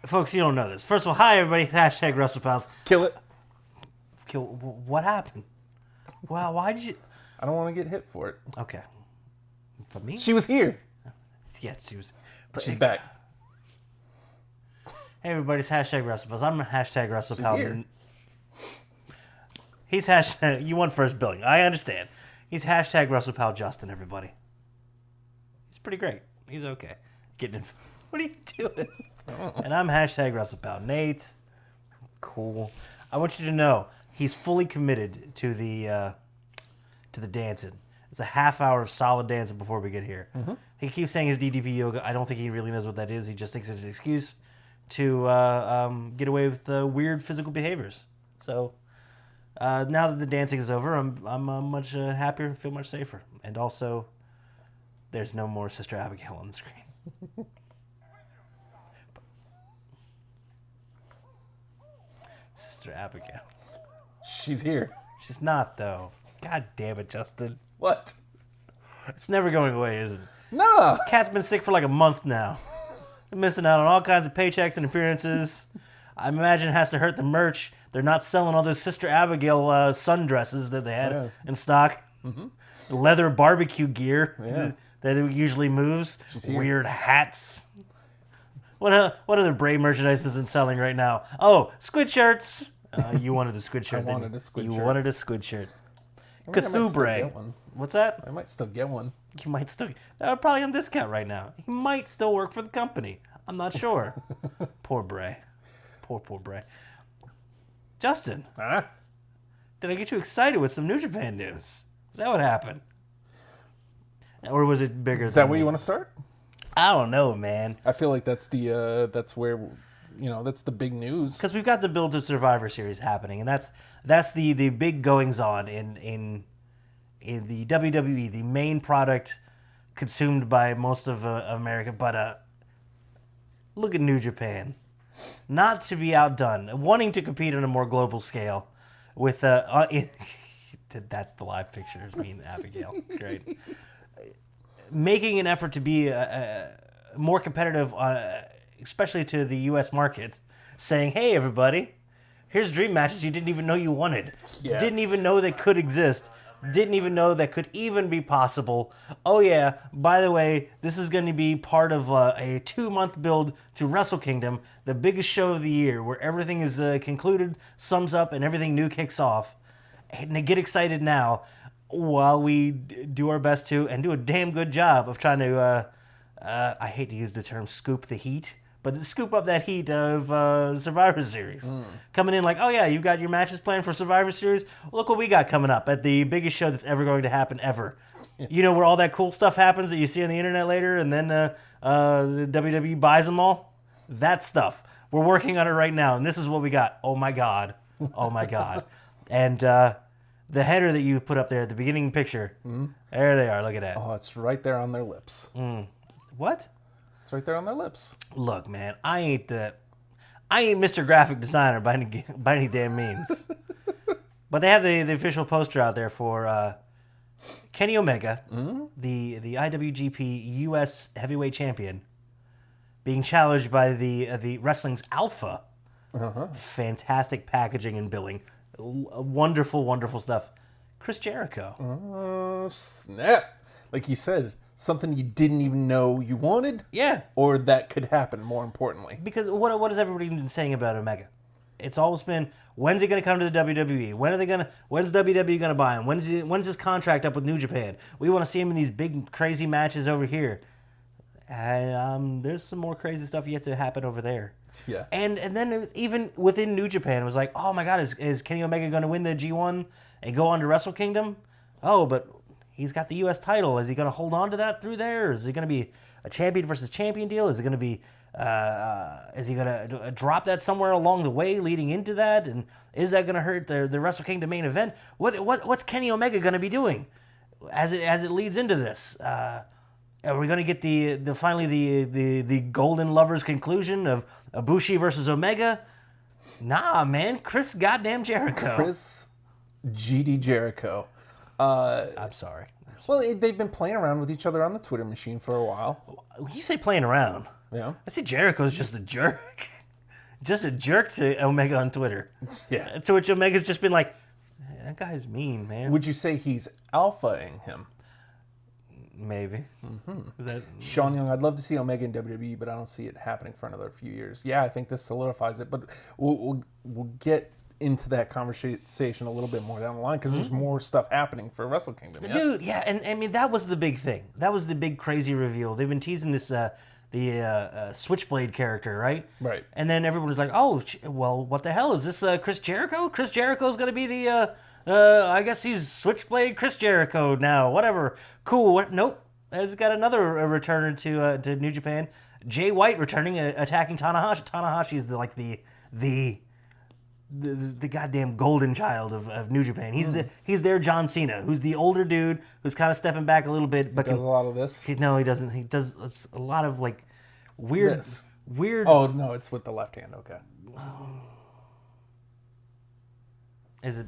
folks, you don't know this. First of all, hi everybody. Hashtag WrestlePals. Kill it. What happened? Well, why did you? I don't want to get hit for it. Okay. For me? She was here. Yes, she was. She's back. Hey everybody, it's hashtag WrestlePals. I'm hashtag WrestlePal. She's here. He's hashtag. You won first billing. I understand. He's hashtag WrestlePal Justin. Everybody. He's pretty great. He's okay. Getting in. What are you doing? And I'm hashtag WrestlePal Nate. Cool. I want you to know he's fully committed to the dancing. It's a half hour of solid dancing before we get here. Mm-hmm. He keeps saying his DDP yoga. I don't think he really knows what that is. He just thinks it's an excuse to get away with weird physical behaviors. So now that the dancing is over, I'm much happier and feel much safer. And also, there's no more Sister Abigail on the screen. Sister Abigail. She's here. She's not, though. God damn it, Justin. What? It's never going away, is it? No. Cat's been sick for like a month now. They're missing out on all kinds of paychecks and appearances. I imagine it has to hurt the merch. They're not selling all those Sister Abigail sundresses that they had in stock. Mm-hmm. Leather barbecue gear that it usually moves. Weird hats. What other Bray merchandise isn't selling right now? Oh, squid shirts. You wanted a squid shirt. I wanted a squid shirt. You wanted a squid shirt. Cthulhu Bray. What's that? I might still get one. You might still. They're probably on discount right now. He might still work for the company. I'm not sure. Poor Bray. Poor Bray. Justin. Huh? Did I get you excited with some New Japan news? Is that what happened? Or was it bigger? Is that where you want to start? I don't know, man. I feel like that's the that's where, that's the big news. Because we've got the build to Survivor Series happening, and that's the big goings on in the WWE, the main product consumed by most of America. But look at New Japan, not to be outdone, wanting to compete on a more global scale. With that's the live pictures. Me and Abigail, great. Making an effort to be more competitive, especially to the U.S. markets, saying, hey, everybody, here's dream matches you didn't even know you wanted. Yeah. Didn't even know they could exist. Didn't even know that could even be possible. Oh, yeah, by the way, this is going to be part of a 2-month build to Wrestle Kingdom, the biggest show of the year, where everything is concluded, sums up, and everything new kicks off. And to get excited now, while we do our best to, and do a damn good job of trying to, I hate to use the term scoop the heat, but scoop up that heat of Survivor Series. Coming in like, oh yeah, you've got your matches planned for Survivor Series? Well, look what we got coming up at the biggest show that's ever going to happen ever. You know where all that cool stuff happens that you see on the internet later, and then the WWE buys them all? That stuff. We're working on it right now, and this is what we got. Oh my God. Oh my God. And the header that you put up there at the beginning picture, there they are. Look at that. Oh, it's right there on their lips. What? It's right there on their lips. Look, man, I ain't Mr. Graphic Designer by any damn means. But they have the official poster out there for Kenny Omega, the IWGP U.S. Heavyweight Champion, being challenged by the wrestling's Alpha. Fantastic packaging and billing. Wonderful, wonderful stuff. Chris Jericho. Oh, snap. Like you said, something you didn't even know you wanted? Yeah. Or that could happen, more importantly. Because what has everybody been saying about Omega? It's always been, when's he going to come to the WWE? When's WWE going to buy him? When's his contract up with New Japan? We want to see him in these big, crazy matches over here. There's some more crazy stuff yet to happen over there. Yeah. And then it was, even within New Japan, it was like, oh my God, is Kenny Omega going to win the G1 and go on to Wrestle Kingdom? Oh, but he's got the U.S. title. Is he going to hold on to that through there? Or is it going to be a champion versus champion deal? Is it going to be, is he going to drop that somewhere along the way leading into that? And is that going to hurt the Wrestle Kingdom main event? What's Kenny Omega going to be doing as it leads into this? Are we going to get the Golden Lovers conclusion of Ibushi versus Omega? Nah, man. Chris goddamn Jericho. Chris GD Jericho. I'm sorry. Well, they've been playing around with each other on the Twitter machine for a while. When you say playing around, Yeah. I see Jericho's just a jerk. just a jerk to Omega on Twitter. Yeah. To which Omega's just been like, that guy's mean, man. Would you say he's alphaing him? Maybe. Is that... Sean Young, I'd love to see Omega in WWE, but I don't see it happening for another few years. Yeah, I think this solidifies it, but we'll get into that conversation a little bit more down the line because there's more stuff happening for Wrestle Kingdom. Yeah? Dude, yeah, and I mean, that was the big thing. That was the big crazy reveal. They've been teasing this, the Switchblade character, right? Right. And then everyone was like, oh, well, what the hell? Is this Chris Jericho? Chris Jericho's going to be the, I guess he's Switchblade Chris Jericho now. Whatever. Cool. Nope. Has got another returner to New Japan. Jay White returning, attacking Tanahashi. Tanahashi is the goddamn golden child of New Japan. He's their John Cena, who's the older dude who's kind of stepping back a little bit, but Does a lot of this. No, he doesn't. He does a lot of like weird. Oh no, it's with the left hand. Okay. Is it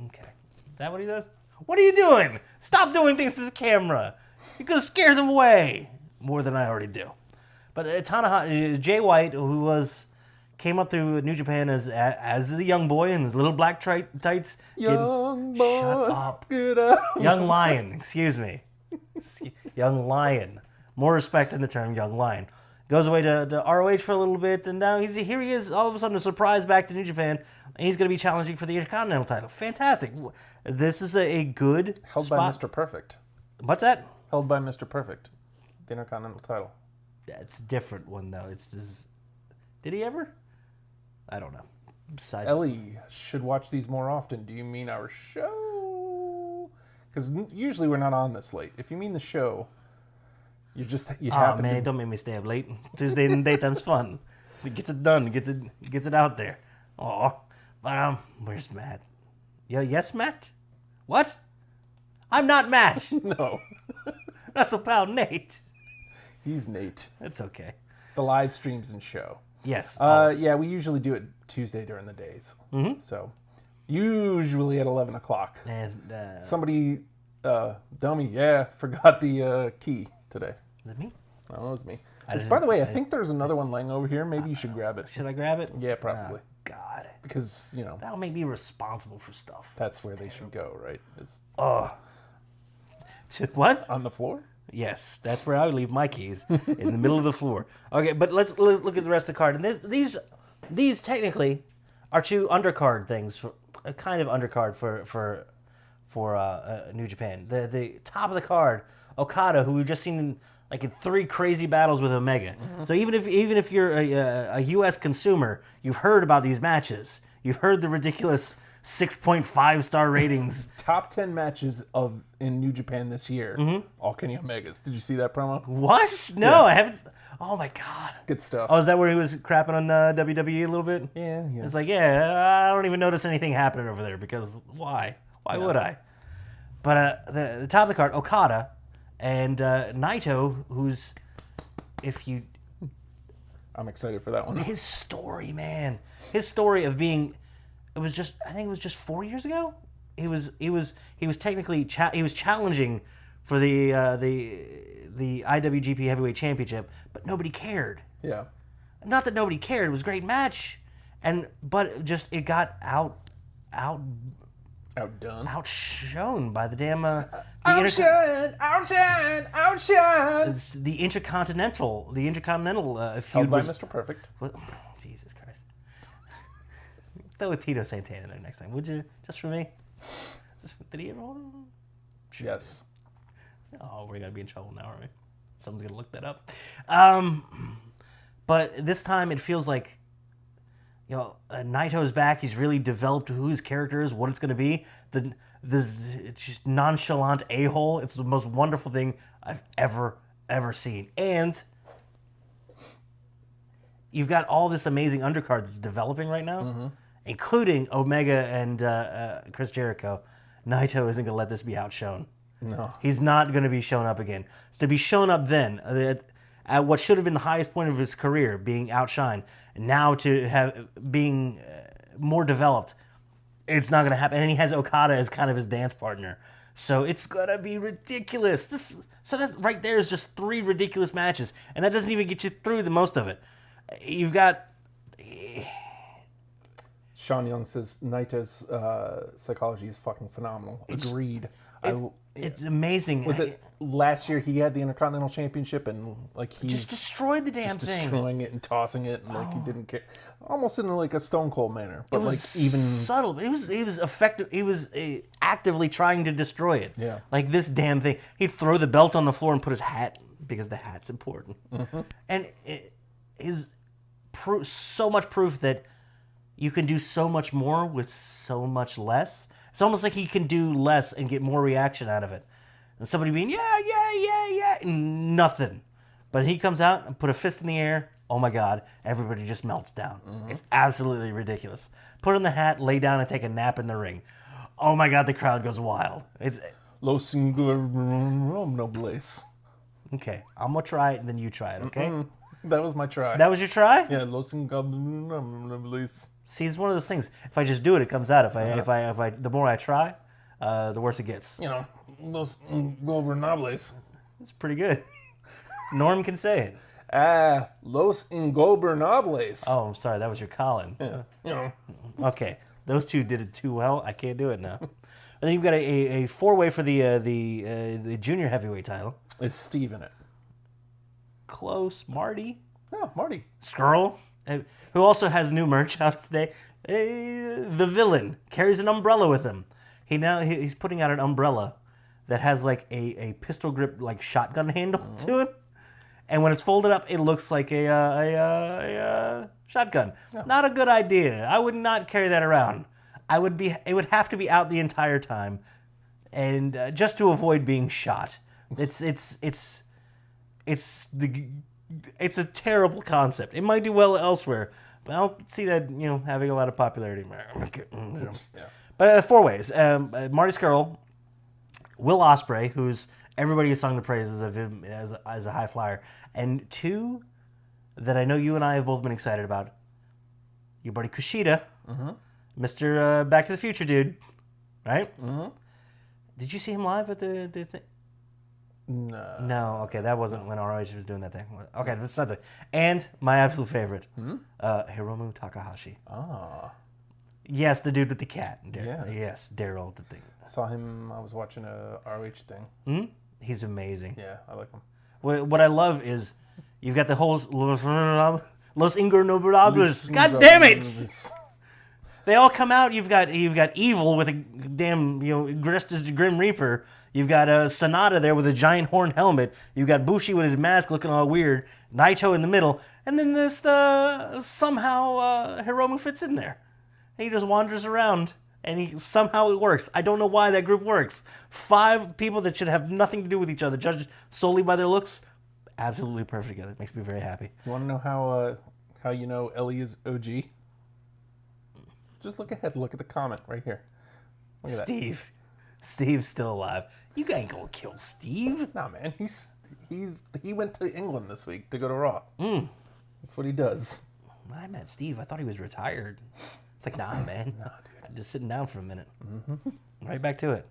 okay? Is that what he does? What are you doing? Stop doing things to the camera. You're gonna scare them away more than I already do. But Tanahashi, Jay White, who came up through New Japan as a young boy in his little black tights. Young boy, shut up. Get out. Young lion, excuse me. Young lion. More respect in the term young lion. Goes away to ROH for a little bit, and now here he is, all of a sudden a surprise back to New Japan, and he's going to be challenging for the Intercontinental title. Fantastic. This is a good Held spot. by Mr. Perfect. What's that? Held by Mr. Perfect. The Intercontinental title. That's a different one, though. It's this. Did he ever? I don't know. Besides, Ellie should watch these more often. Do you mean our show? Because usually we're not on this late. If you mean the show, you happen man, don't make me stay up late. Tuesday and daytime's fun. It gets it done. Gets it out there. Oh, but where's Matt? Yes, Matt. What? I'm not Matt. No. Wrestle Pal Nate. He's Nate. It's okay. The live streams and show. Yes. Yeah, we usually do it Tuesday during the days. Mm-hmm. So, usually at 11 o'clock. And somebody, dummy, forgot the key today. Is it me? No, it was me. By the way, I think there's another one laying over here. Maybe you should grab it. Should I grab it? Yeah, probably. Oh, God. Because, that'll make me responsible for stuff. That's where they should go, right? What? On the floor? Yes, that's where I would leave my keys, in the middle of the floor. Okay, but let's look at the rest of the card. And these technically are two undercard things, a kind of undercard for New Japan. The top of the card, Okada, who we've just seen in 3 crazy battles with Omega. Mm-hmm. So even if you're a U.S. consumer, you've heard about these matches. You've heard the ridiculous 6.5 star ratings. Top 10 matches in New Japan this year. All Kenny Omegas. Did you see that promo? What? No, Yeah. I haven't. Oh my God. Good stuff. Oh, is that where he was crapping on WWE a little bit? Yeah. It's like, I don't even notice anything happening over there because why? Why would I? But the top of the card, Okada and Naito, who's, I'm excited for that one. his story, man. His story of being, I think it was just 4 years ago. He was technically he was challenging for the IWGP Heavyweight Championship, but nobody cared. Yeah. Not that nobody cared. It was a great match, but it got outshone by the damn outshine. It's the Intercontinental feud. Held by Mr. Perfect. What? Jesus Christ. Throw a Tito Santana there next time, would you? Just for me. Did he ever hold him? Yes. Oh, we're gonna be in trouble now, aren't we? Someone's gonna look that up. But this time it feels like, Naito's back. He's really developed who his character is, what it's gonna be. The just nonchalant a-hole. It's the most wonderful thing I've ever seen. And you've got all this amazing undercard that's developing right now, including Omega and Chris Jericho. Naito isn't gonna let this be outshone. No. He's not going to be shown up again. So to be shown up then, at what should have been the highest point of his career, being outshined, now to have being more developed, it's not going to happen. And he has Okada as kind of his dance partner. So it's going to be ridiculous. So that's right there is just 3 ridiculous matches. And that doesn't even get you through the most of it. You've got Sean Young says Naito's psychology is fucking phenomenal. Agreed. It's amazing. Was it last year he had the Intercontinental Championship and like he just destroyed the damn just thing. destroying it and tossing it and like he didn't care, almost in like a Stone Cold manner, but It was like even subtle. It was effective. He was actively trying to destroy it. Yeah. Like this damn thing. He'd throw the belt on the floor and put his hat because the hat's important. And it is so much proof that you can do so much more with so much less. It's almost like he can do less and get more reaction out of it. And somebody being, yeah, and nothing. But he comes out and put a fist in the air. Oh my God, everybody just melts down. It's absolutely ridiculous. Put on the hat, lay down, and take a nap in the ring. Oh my God, the crowd goes wild. It's Los Ingobernables. okay. I'm gonna try it, and then you try it. Okay. That was my try. That was your try. Yeah, Los Ingobernables. See, it's one of those things. If I just do it, it comes out. If I, the more I try, the worse it gets. You know, Los Ingobernables. It's pretty good. Norm can say it. Los Ingobernables. Oh, I'm sorry. That was your Colin. Yeah, you know. Okay, those two did it too well. I can't do it now. And then you've got a four-way for the junior heavyweight title. Is Steve in it? Close. Marty. Oh, Marty. Skrull, who also has new merch out today. The villain carries an umbrella with him. He's putting out an umbrella that has like a pistol grip like shotgun handle to it, and when it's folded up, it looks like a shotgun. Yeah. Not a good idea. I would not carry that around. It would have to be out the entire time, and just to avoid being shot. It's a terrible concept. It might do well elsewhere, but I don't see that having a lot of popularity. Yeah. But four ways: Marty Scurll, Will Ospreay, who's everybody has sung the praises of him as a high flyer, and two that I know you and I have both been excited about. Your buddy Kushida, Mr. Back to the Future dude, right? Did you see him live at the thing? No, okay, that wasn't when ROH was doing that thing. Okay, that's not the. And my absolute favorite, Hiromu Takahashi. Ah. Yes, the dude with the cat. Yeah. Yes, Daryl the thing. Saw him. I was watching a ROH thing. He's amazing. Yeah, I like him. What I love is you've got the whole Los Ingobernables. God damn it! They all come out. You've got Evil with a damn dressed as the Grim Reaper. You've got Sonata there with a giant horn helmet. You've got Bushi with his mask looking all weird. Naito in the middle, and then this somehow Hiromu fits in there. And he just wanders around, and somehow it works. I don't know why that group works. 5 people that should have nothing to do with each other, judged solely by their looks, absolutely perfect together. It makes me very happy. You want to know how you know Ellie is OG? Just look ahead. Look at the comment right here. Look at Steve. Steve's still alive. You ain't gonna kill Steve. Nah, man. He went to England this week to go to Raw. That's what he does. I met Steve. I thought he was retired. It's like, nah, man. Nah, dude. I'm just sitting down for a minute. Right back to it.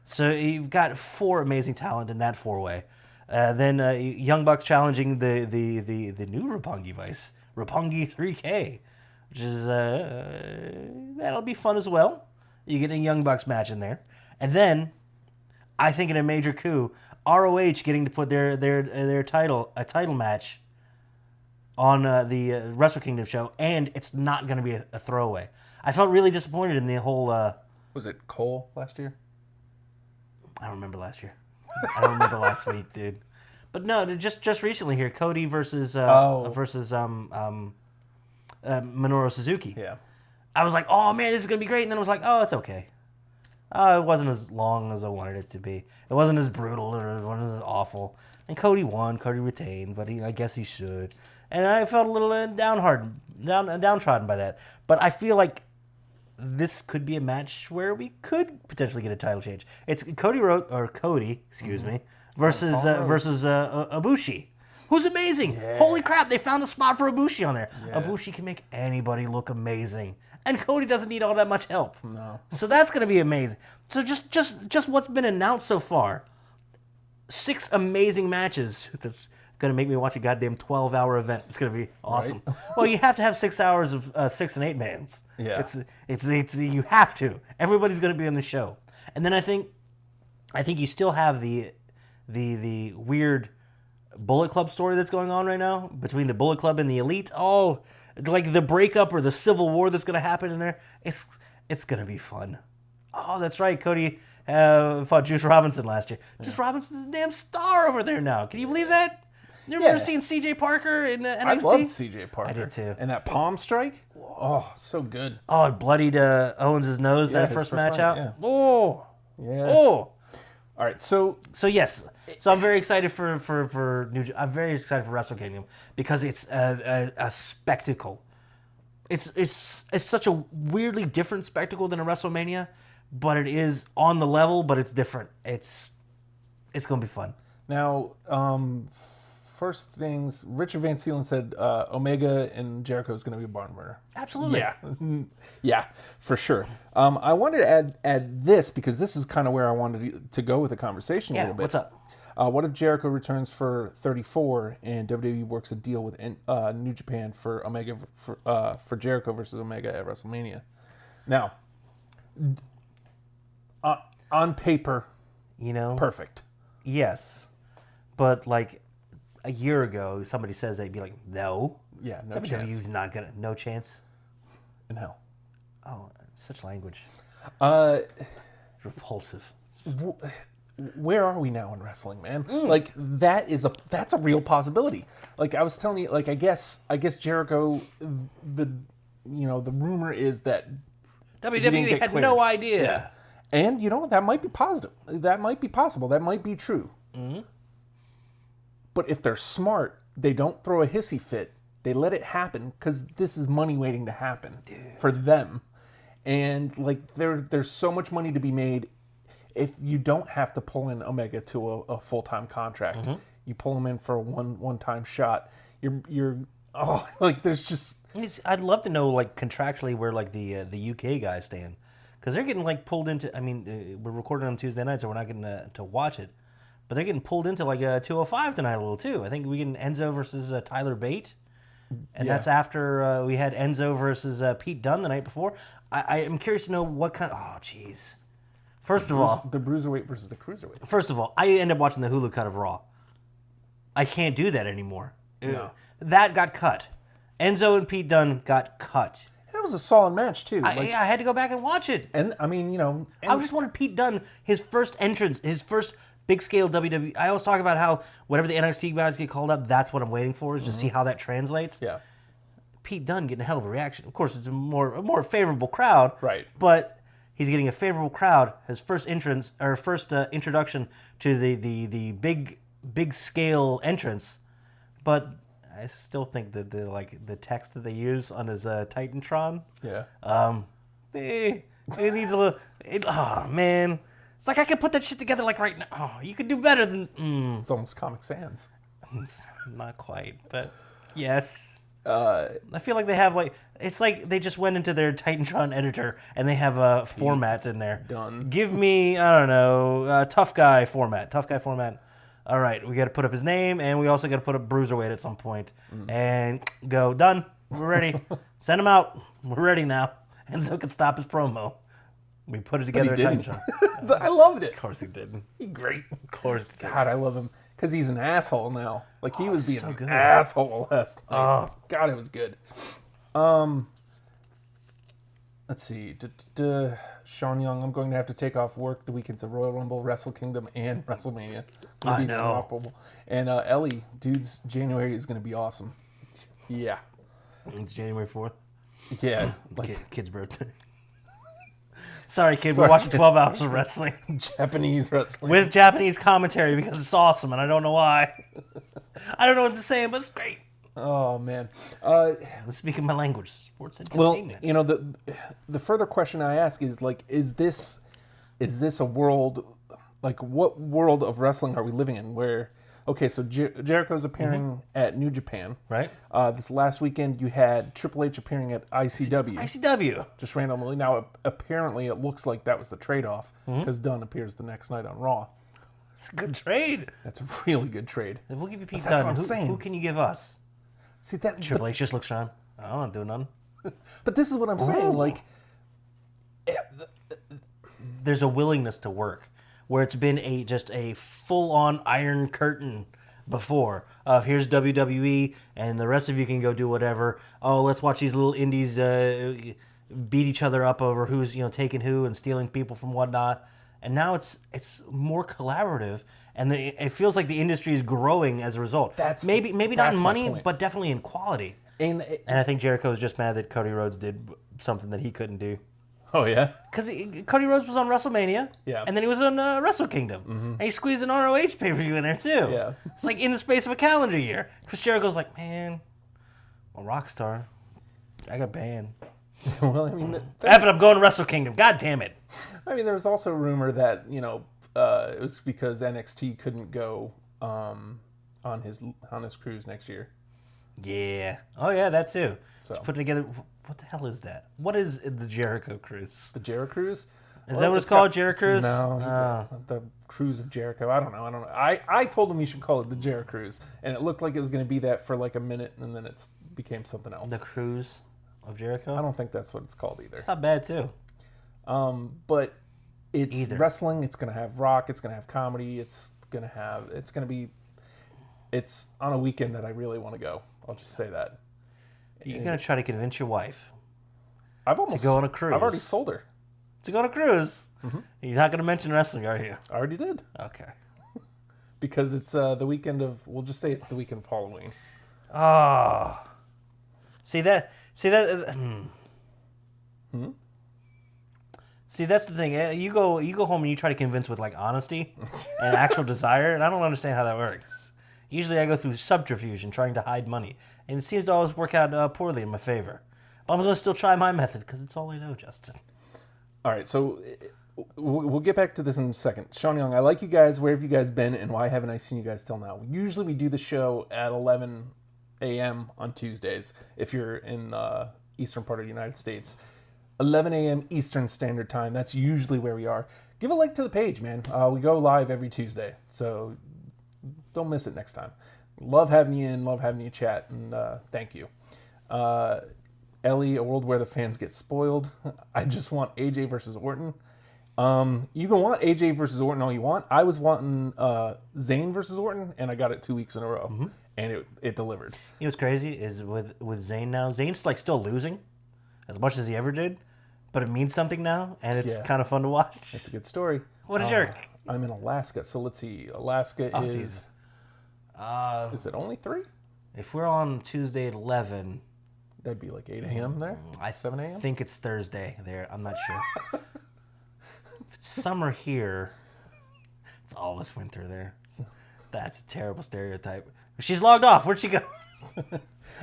So you've got 4 amazing talent in that 4-way. Then Young Bucks challenging the new Roppongi Vice, Roppongi 3K, which is that'll be fun as well. You get a Young Bucks match in there, and then I think in a major coup, ROH getting to put their title match on the Wrestle Kingdom show, and it's not going to be a throwaway. I felt really disappointed in the whole. Was it Cole last year? I don't remember last year. I don't remember last week, dude. But no, just recently here, Cody versus Minoru Suzuki. Yeah. I was like, oh man, this is gonna be great, and then I was like, oh, it's okay. It wasn't as long as I wanted it to be. It wasn't as brutal or it wasn't as awful. And Cody won. Cody retained, but I guess he should. And I felt a little downtrodden by that. But I feel like this could be a match where we could potentially get a title change. It's Cody, versus Ibushi, who's amazing. Yeah. Holy crap, they found a spot for Ibushi on there. Yeah. Ibushi can make anybody look amazing. And Cody doesn't need all that much help. No. So that's going to be amazing. So just what's been announced so far. 6 amazing matches going to make me watch a goddamn 12-hour event. It's going to be awesome. Well, you have to have 6 hours of 6 and 8 mans. Yeah. It's you have to. Everybody's going to be on the show. And then I think you still have the weird Bullet Club story that's going on right now between the Bullet Club and the Elite. Oh, like the breakup or the civil war that's going to happen in there. It's going to be fun. Oh, that's right. Cody fought Juice Robinson last year. Yeah. Juice Robinson's a damn star over there now. Can you believe that? You remember seeing C.J. Parker in NXT? I loved C.J. Parker. I did too. And that palm strike? Oh, so good. Oh, it bloodied Owens' nose that first match out? Yeah. Oh. Yeah. Oh. All right, so yes, so I'm very excited for I'm very excited for Wrestle Kingdom because it's a spectacle. It's such a weirdly different spectacle than a WrestleMania, but it is on the level, but it's different. It's gonna be fun. Now, first things, Richard Van Seelen said Omega and Jericho is going to be a barn burner. Absolutely. Yeah, for sure. I wanted to add this because this is kind of where I wanted to go with the conversation a little bit. What's up? What if Jericho returns for 34 and WWE works a deal with New Japan for Omega for Jericho versus Omega at WrestleMania? Now, on paper, perfect. Yes, but like a year ago, somebody says that, you'd be like, no. Yeah, no WWE's chance. not gonna, no chance. In hell. Oh, such language. Repulsive. Where are we now in wrestling, man? Like that's a real possibility. Like I was telling you, like I guess Jericho, the rumor is that WWE had no idea. Yeah. And that might be positive. That might be possible. That might be true. Mm-hmm. But if they're smart, they don't throw a hissy fit. They let it happen because this is money waiting to happen for them. And like there's so much money to be made. If you don't have to pull in Omega to a full-time contract, you pull him in for a one-time shot. There's just. I'd love to know like contractually where like the UK guys stand, because they're getting like pulled into. I mean, we're recording on Tuesday night, so we're not getting to watch it, but they're getting pulled into like a 205 tonight a little too. I think we get Enzo versus Tyler Bate, and that's after we had Enzo versus Pete Dunne the night before. I am curious to know what kind. Oh, jeez. First of all, the Bruiserweight versus the Cruiserweight. First of all, I end up watching the Hulu cut of Raw. I can't do that anymore. No. That got cut. Enzo and Pete Dunne got cut. That was a solid match too. I had to go back and watch it. And I mean, I just wanted Pete Dunne, his first entrance, his first big scale WWE. I always talk about how whenever the NXT guys get called up, that's what I'm waiting for, is to see how that translates. Yeah. Pete Dunne getting a hell of a reaction. Of course, it's a more favorable crowd. Right. But he's getting a favorable crowd. His first entrance or first introduction to the big scale entrance. But I still think that the text that they use on his Titantron. Yeah. It needs a little. Oh man, it's like I could put that shit together like right now. Oh, you could do better than. It's almost Comic Sans. It's not quite, but yes. I feel like they have it's like they just went into their Titantron editor and they have a format in there. Done. Give me, I don't know, tough guy format. All right, we got to put up his name and we also got to put up Bruiserweight at some point. And go, done. We're ready. Send him out. We're ready now. Enzo can stop his promo. We put it together at Titantron. I loved it. Of course he didn't. He's great. Of course he did. God, I love him. Because he's an asshole now. Like, he was being so an good. asshole last time. Oh. God, it was good. Let's see. Sean Young, I'm going to have to take off work the weekends of Royal Rumble, Wrestle Kingdom, and WrestleMania. I know. And Ellie, dude's January is going to be awesome. Yeah. It's January 4th. Yeah. Kid's birthday. Sorry, kid. We're watching 12 hours of wrestling. Japanese wrestling. With Japanese commentary because it's awesome, and I don't know why. I don't know what to say, but it's great. Oh, man. Let's speak in my language. Sports entertainment. Well, the further question I ask is, is this a world, what world of wrestling are we living in where, okay, so Jericho's appearing at New Japan. Right. This last weekend you had Triple H appearing at ICW. ICW. Just randomly. Now, apparently it looks like that was the trade-off because Dunn appears the next night on Raw. It's a good trade. That's a really good trade. We'll give you Pete that's Dunne. what I'm Who, saying. who can you give us? See that? Triple H just looks around. I'm not doing nothing. But this is what I'm saying. Like, there's a willingness to work where it's been just a full-on iron curtain before of here's WWE and the rest of you can go do whatever. Oh, let's watch these little indies beat each other up over who's taking who and stealing people from whatnot. And now it's more collaborative, and it feels like the industry is growing as a result. Maybe not in money, but definitely in quality. And I think Jericho was just mad that Cody Rhodes did something that he couldn't do. Oh, yeah? Because Cody Rhodes was on WrestleMania, yeah, and then he was on Wrestle Kingdom, and he squeezed an ROH pay-per-view in there, too. Yeah. It's like in the space of a calendar year. Chris Jericho's like, man, I'm a rock star. I got banned. Well, I mean... F it, I'm going to Wrestle Kingdom. God damn it. I mean, there was also a rumor that, it was because NXT couldn't go on his cruise next year. Yeah. Oh, yeah, that too. So. Just put together... What the hell is that? What is the Jericho Cruise? The Jericho Cruise? Is that what it's called, Jericho Cruise? No, the Cruise of Jericho. I don't know. I told him you should call it the Jericho Cruise, and it looked like it was going to be that for like a minute, and then it became something else. The Cruise of Jericho? I don't think that's what it's called either. It's not bad, too. But it's wrestling. It's going to have rock. It's going to have comedy. It's on a weekend that I really want to go. I'll just say that. You're going to try to convince your wife to go on a cruise. I've already sold her. To go on a cruise? Mm-hmm. You're not going to mention wrestling, are you? I already did. Okay. Because it's the weekend of, we'll just say it's the weekend of Halloween. Oh. See, that's the thing. You go home and you try to convince with like honesty and actual desire, and I don't understand how that works. Usually I go through subterfuge and trying to hide money, and it seems to always work out poorly in my favor. But I'm going to still try my method because it's all I know, Justin. All right, so we'll get back to this in a second. Sean Young, I like you guys. Where have you guys been, and why haven't I seen you guys till now? Usually we do the show at 11 a.m. on Tuesdays, if you're in the eastern part of the United States. 11 a.m. Eastern Standard Time. That's usually where we are. Give a like to the page, man. We go live every Tuesday, so don't miss it next time. Love having you in, love having you chat, and thank you. Ellie, a world where the fans get spoiled. I just want AJ versus Orton. You can want AJ versus Orton all you want. I was wanting Zayn versus Orton, and I got it 2 weeks in a row, and it delivered. You know what's crazy is with Zayn now, Zayn's like still losing as much as he ever did, but it means something now, and it's kind of fun to watch. It's a good story. What a jerk. I'm in Alaska, so let's see. Alaska is... Jesus. Is it only 3? If we're on Tuesday at 11... That'd be like 8 a.m. there? 7 a.m.? I think it's Thursday there. I'm not sure. If it's summer here, it's always winter there. That's a terrible stereotype. She's logged off. Where'd she go?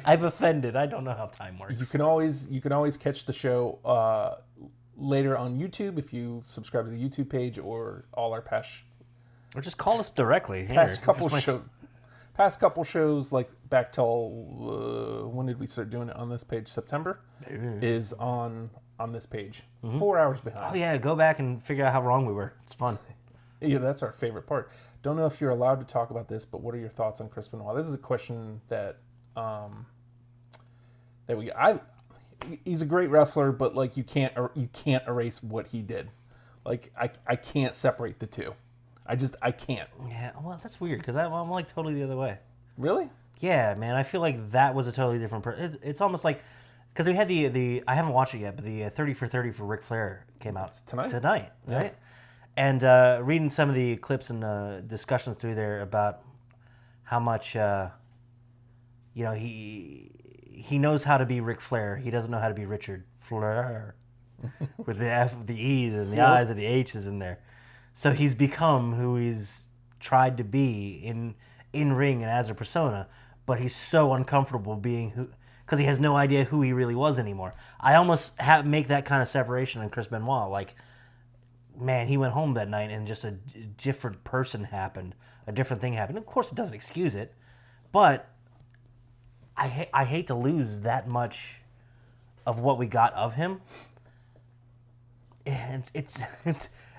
I've offended. I don't know how time works. You can always catch the show later on YouTube if you subscribe to the YouTube page or all our past... Or just call us directly. Past couple shows, like back till when did we start doing it on this page? September is on this page. 4 hours behind. Oh yeah, go back and figure out how wrong we were. It's fun. Yeah, that's our favorite part. Don't know if you're allowed to talk about this, but what are your thoughts on Chris Benoit? This is a question that he's a great wrestler, but like you can't erase what he did. Like I can't separate the two. I can't. Yeah, well, that's weird because I'm like totally the other way. Really? Yeah, man. I feel like that was a totally different person. It's almost like because we had the I haven't watched it yet, but the 30 for 30 for Ric Flair came out tonight, right? And reading some of the clips and discussions through there about how much he knows how to be Ric Flair. He doesn't know how to be Richard Flair with the F, the E's, and the I's and the H's in there. So he's become who he's tried to be in ring and as a persona, but he's so uncomfortable being who, because he has no idea who he really was anymore. I almost make that kind of separation in Chris Benoit. Like, man, he went home that night and just a different person happened, a different thing happened. Of course, it doesn't excuse it, but I hate to lose that much of what we got of him. And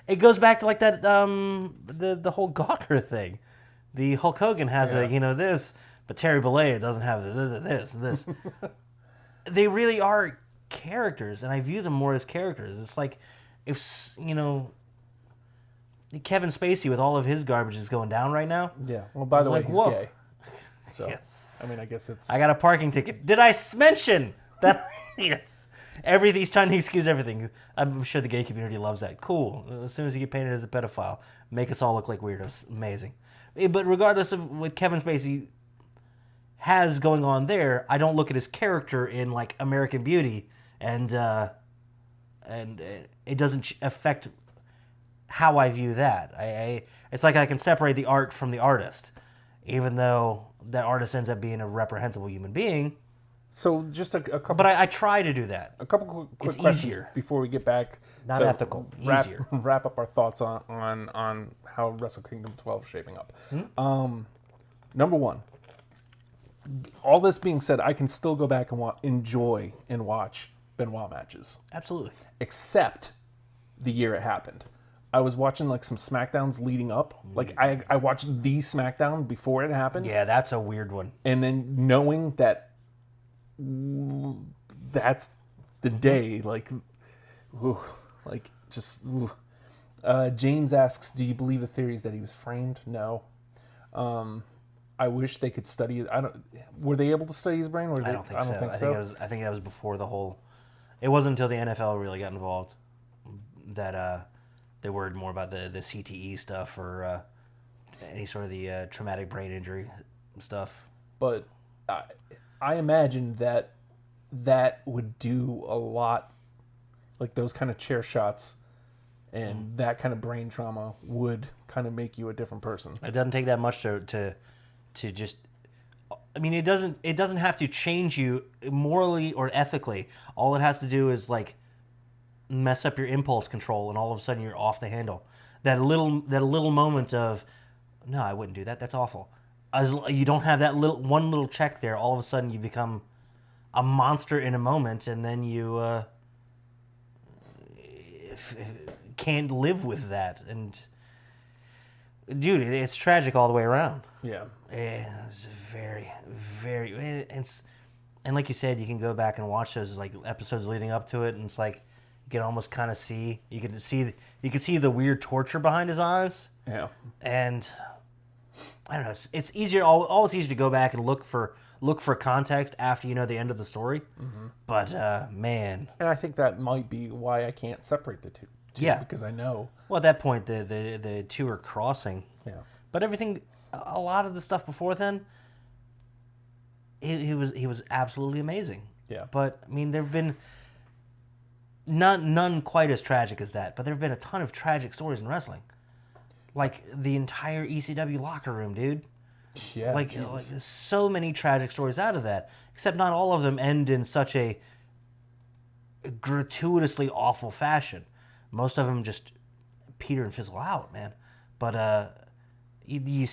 It goes back to like that the whole Gawker thing. The Hulk Hogan has a this, but Terry Bollea doesn't have this and this. They really are characters, and I view them more as characters. It's like if Kevin Spacey with all of his garbage is going down right now. Yeah. Well, by the way, he's whoa. gay. So Yes. I mean, I guess it's. I got a parking ticket. Did I mention that? Yes. Everything, he's trying to excuse everything. I'm sure the gay community loves that. Cool. As soon as you get painted as a pedophile, make us all look like weirdos. Amazing. But regardless of what Kevin Spacey has going on there, I don't look at his character in like American Beauty, and it doesn't affect how I view that. It's like I can separate the art from the artist, even though that artist ends up being a reprehensible human being. So just a couple. But I try to do that. A couple quick It's questions easier. before we get back. Not to ethical. Easier. Wrap up our thoughts on how Wrestle Kingdom 12 is shaping up. Number one. All this being said, I can still go back and enjoy and watch Benoit matches, Absolutely. except the year it happened. I was watching like some SmackDowns leading up. Like I watched the SmackDown before it happened. Yeah, that's a weird one. And then knowing that that's the day, like just. James asks, "Do you believe the theories that he was framed?" No. I wish they could study it. Were they able to study his brain? I don't think so. I think that was before the whole. It wasn't until the NFL really got involved that they worried more about the CTE stuff or any sort of the traumatic brain injury stuff. But I imagine that would do a lot, like those kind of chair shots and that kind of brain trauma would kind of make you a different person. It doesn't take that much to just. I mean, it doesn't have to change you morally or ethically. All it has to do is like mess up your impulse control, and all of a sudden you're off the handle. That little moment of, no, I wouldn't do that. That's awful. As you don't have that one little check there, all of a sudden you become a monster in a moment, and then you can't live with that. And dude, it's tragic all the way around. Yeah. It's very, very, and like you said, you can go back and watch those like episodes leading up to it, and it's like you can almost kind of see you can see the weird torture behind his eyes. Yeah. And I don't know, it's easier, always easier to go back and look for context after you know the end of the story. Mm-hmm. But man, and I think that might be why I can't separate the two. Yeah, because I know. Well, at that point, the two are crossing. Yeah. But everything, a lot of the stuff before then, he was absolutely amazing. Yeah. But I mean, there've been none quite as tragic as that. But there've been a ton of tragic stories in wrestling, like the entire ECW locker room, dude. Yeah. Like there's so many tragic stories out of that. Except not all of them end in such a gratuitously awful fashion. Most of them just peter and fizzle out, man. But you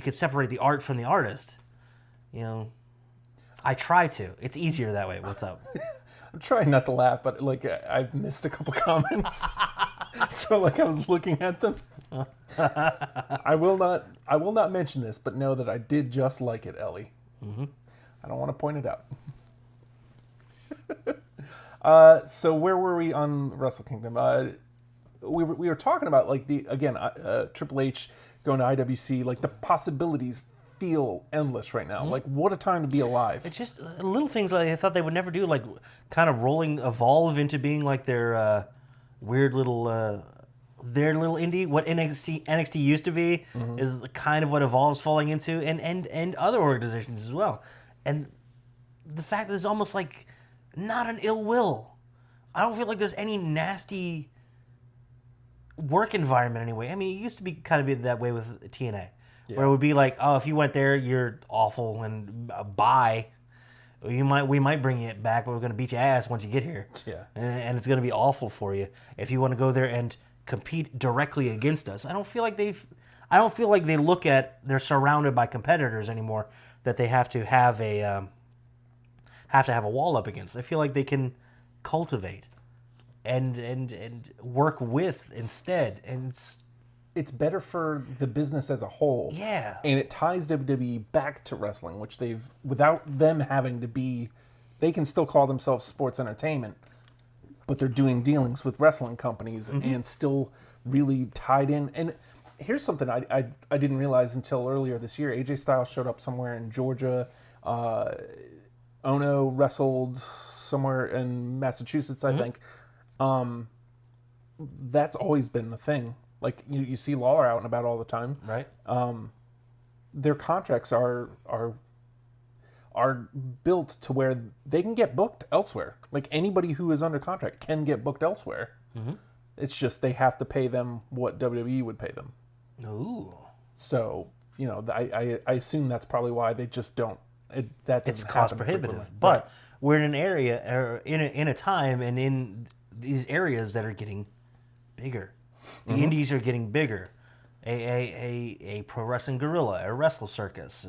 could separate the art from the artist. You know, I try to. It's easier that way. What's up? I'm trying not to laugh, but like I've missed a couple comments, so like I was looking at them. I will not mention this, but know that I did just like it, Ellie. Mm-hmm. I don't want to point it out. So where were we on Wrestle Kingdom? We were talking about like Triple H going to IWC. Like the possibilities feel endless right now. Mm-hmm. Like what a time to be alive. It's just little things like I thought they would never do. Like kind of evolve into being like their weird little. Their little indie, what NXT used to be, mm-hmm. is kind of what Evolve's falling into, and other organizations as well. And the fact that there's almost like not an ill will. I don't feel like there's any nasty work environment anyway. I mean, it used to be kind of that way with TNA, where it would be like, oh, if you went there, you're awful, and bye. We might bring you back, but we're going to beat your ass once you get here. Yeah, and it's going to be awful for you if you want to go there and compete directly against us. I don't feel like they look at they're surrounded by competitors anymore that they have to have a wall up against. I feel like they can cultivate and work with instead. And it's better for the business as a whole. Yeah. And it ties WWE back to wrestling, which without them having to be, they can still call themselves sports entertainment, but they're doing dealings with wrestling companies and still really tied in. And here's something I didn't realize until earlier this year. AJ Styles showed up somewhere in Georgia. Ono wrestled somewhere in Massachusetts, I think. That's always been the thing. Like you see Lawler out and about all the time. right. Their contracts are built to where they can get booked elsewhere. Like anybody who is under contract can get booked elsewhere. It's just they have to pay them what WWE would pay them. Ooh. So I assume that's probably why they just don't. That doesn't It's cost happen prohibitive, frequently. but we're in an area or in a time and in these areas that are getting bigger. The indies are getting bigger. A pro wrestling guerrilla, a wrestle circus,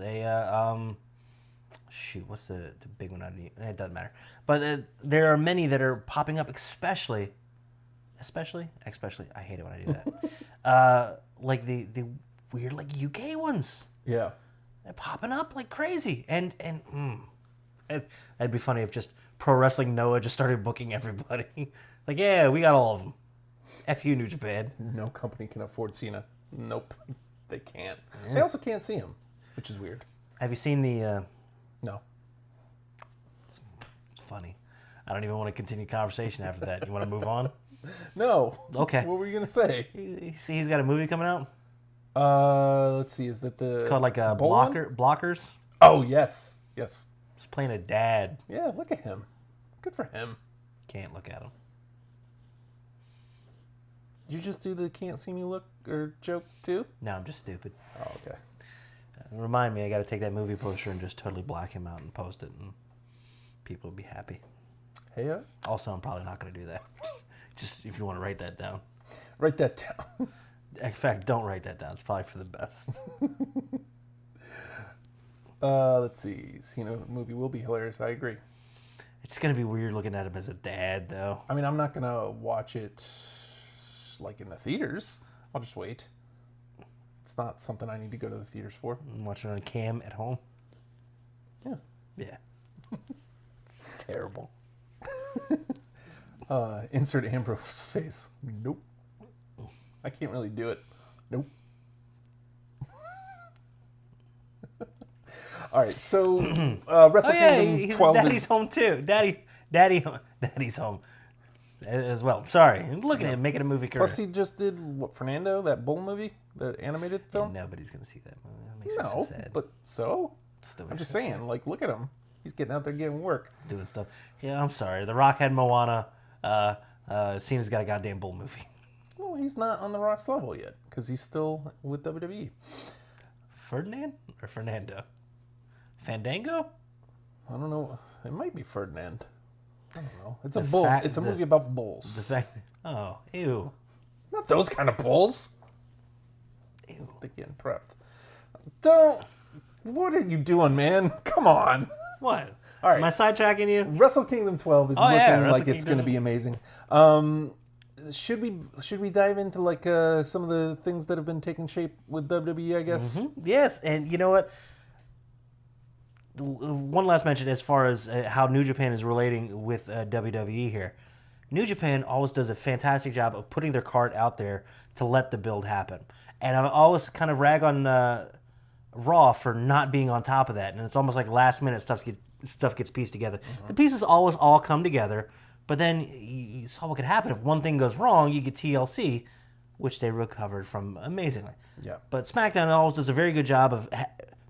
what's the big one? It doesn't matter. But there are many that are popping up, especially. I hate it when I do that. Like the weird like UK ones. Yeah. They're popping up like crazy, and that'd be funny if just Pro Wrestling Noah just started booking everybody. Like, yeah, we got all of them. F you, New Japan. No company can afford Cena. Nope, they can't. They also can't see him, which is weird. Have you seen the? No. It's funny. I don't even want to continue conversation after that. You want to move on? No. Okay. What were you gonna say? You see, he's got a movie coming out. Let's see. Is that the? It's called like a Bowl one? Blockers. Oh yes. He's playing a dad. Yeah, look at him. Good for him. Can't look at him. Did you just do the "can't see me" look or joke too? No, I'm just stupid. Oh, okay. Remind me, I got to take that movie poster and just totally black him out and post it, and people will be happy. Hey, Also, I'm probably not going to do that. Just if you want to write that down. write that down. In fact, don't write that down. It's probably for the best. Let's see. Cena movie will be hilarious. I agree. It's going to be weird looking at him as a dad, though. I mean, I'm not gonna watch it like in the theaters. I'll just wait. It's not something I need to go to the theaters for. I'm watching it on cam at home. Yeah. Yeah. Terrible. Insert Ambrose's face. Nope. I can't really do it. Nope. All right, so Wrestle Kingdom 12 Daddy's home too. Daddy's home as well. Sorry, look at him making a movie career. Plus, he just did what, Fernando, that bull movie, the animated film. Yeah, nobody's gonna see that movie. That makes me so sad. But so Still I'm makes just me saying, like, look at him. He's getting out there getting work. doing stuff. Yeah, I'm sorry. The Rock had Moana. Cena's got a goddamn bull movie. Well, he's not on the Rock's level yet because he's still with WWE. Ferdinand or Fernando? Fandango? I don't know. It might be Ferdinand. I don't know. It's The a bull. fact- It's a the- movie about bulls. The fact. Oh, ew. Not those kind of bulls. Ew. They're getting prepped. Don't. What are you doing, man? Come on. What? All right. Am I sidetracking you? Wrestle Kingdom 12 is Oh, yeah, looking Wrestle like it's going to Kingdom. be amazing. Should we dive into like some of the things that have been taking shape with WWE? I guess. Yes, and you know what? One last mention as far as how New Japan is relating with WWE here. New Japan always does a fantastic job of putting their card out there to let the build happen. And I always kind of rag on Raw for not being on top of that. And it's almost like last minute stuff gets pieced together. The pieces always all come together, but then you saw what could happen. If one thing goes wrong, you get TLC, which they recovered from amazingly. Yeah. But SmackDown always does a very good job of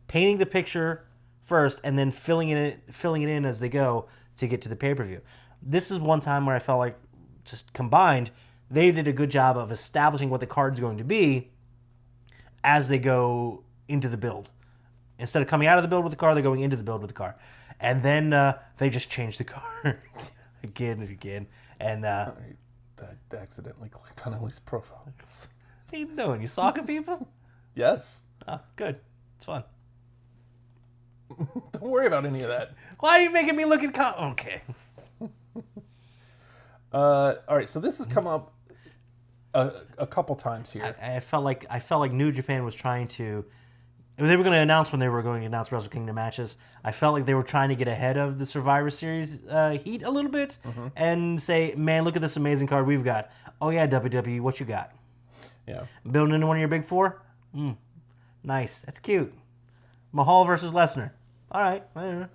painting the picture first and then filling it in as they go to get to the pay-per-view. This is one time where I felt like, just combined, they did a good job of establishing what the card's going to be as they go into the build. Instead of coming out of the build with the car, they're going into the build with the car. And then they just changed the car again and again. And I accidentally clicked on Ellie's profile. what are you doing? You stalking people? Yes. Oh, good. It's fun. Don't worry about any of that. Why are you making me look at okay. All right, so this has come up a couple times here. I felt like New Japan was trying to. They were going to announce when they were going to announce Wrestle Kingdom matches. I felt like they were trying to get ahead of the Survivor Series heat a little bit and say, "Man, look at this amazing card we've got." Oh yeah, WWE, what you got? Yeah. Building into one of your big four? Nice. That's cute. Mahal versus Lesnar. All right. I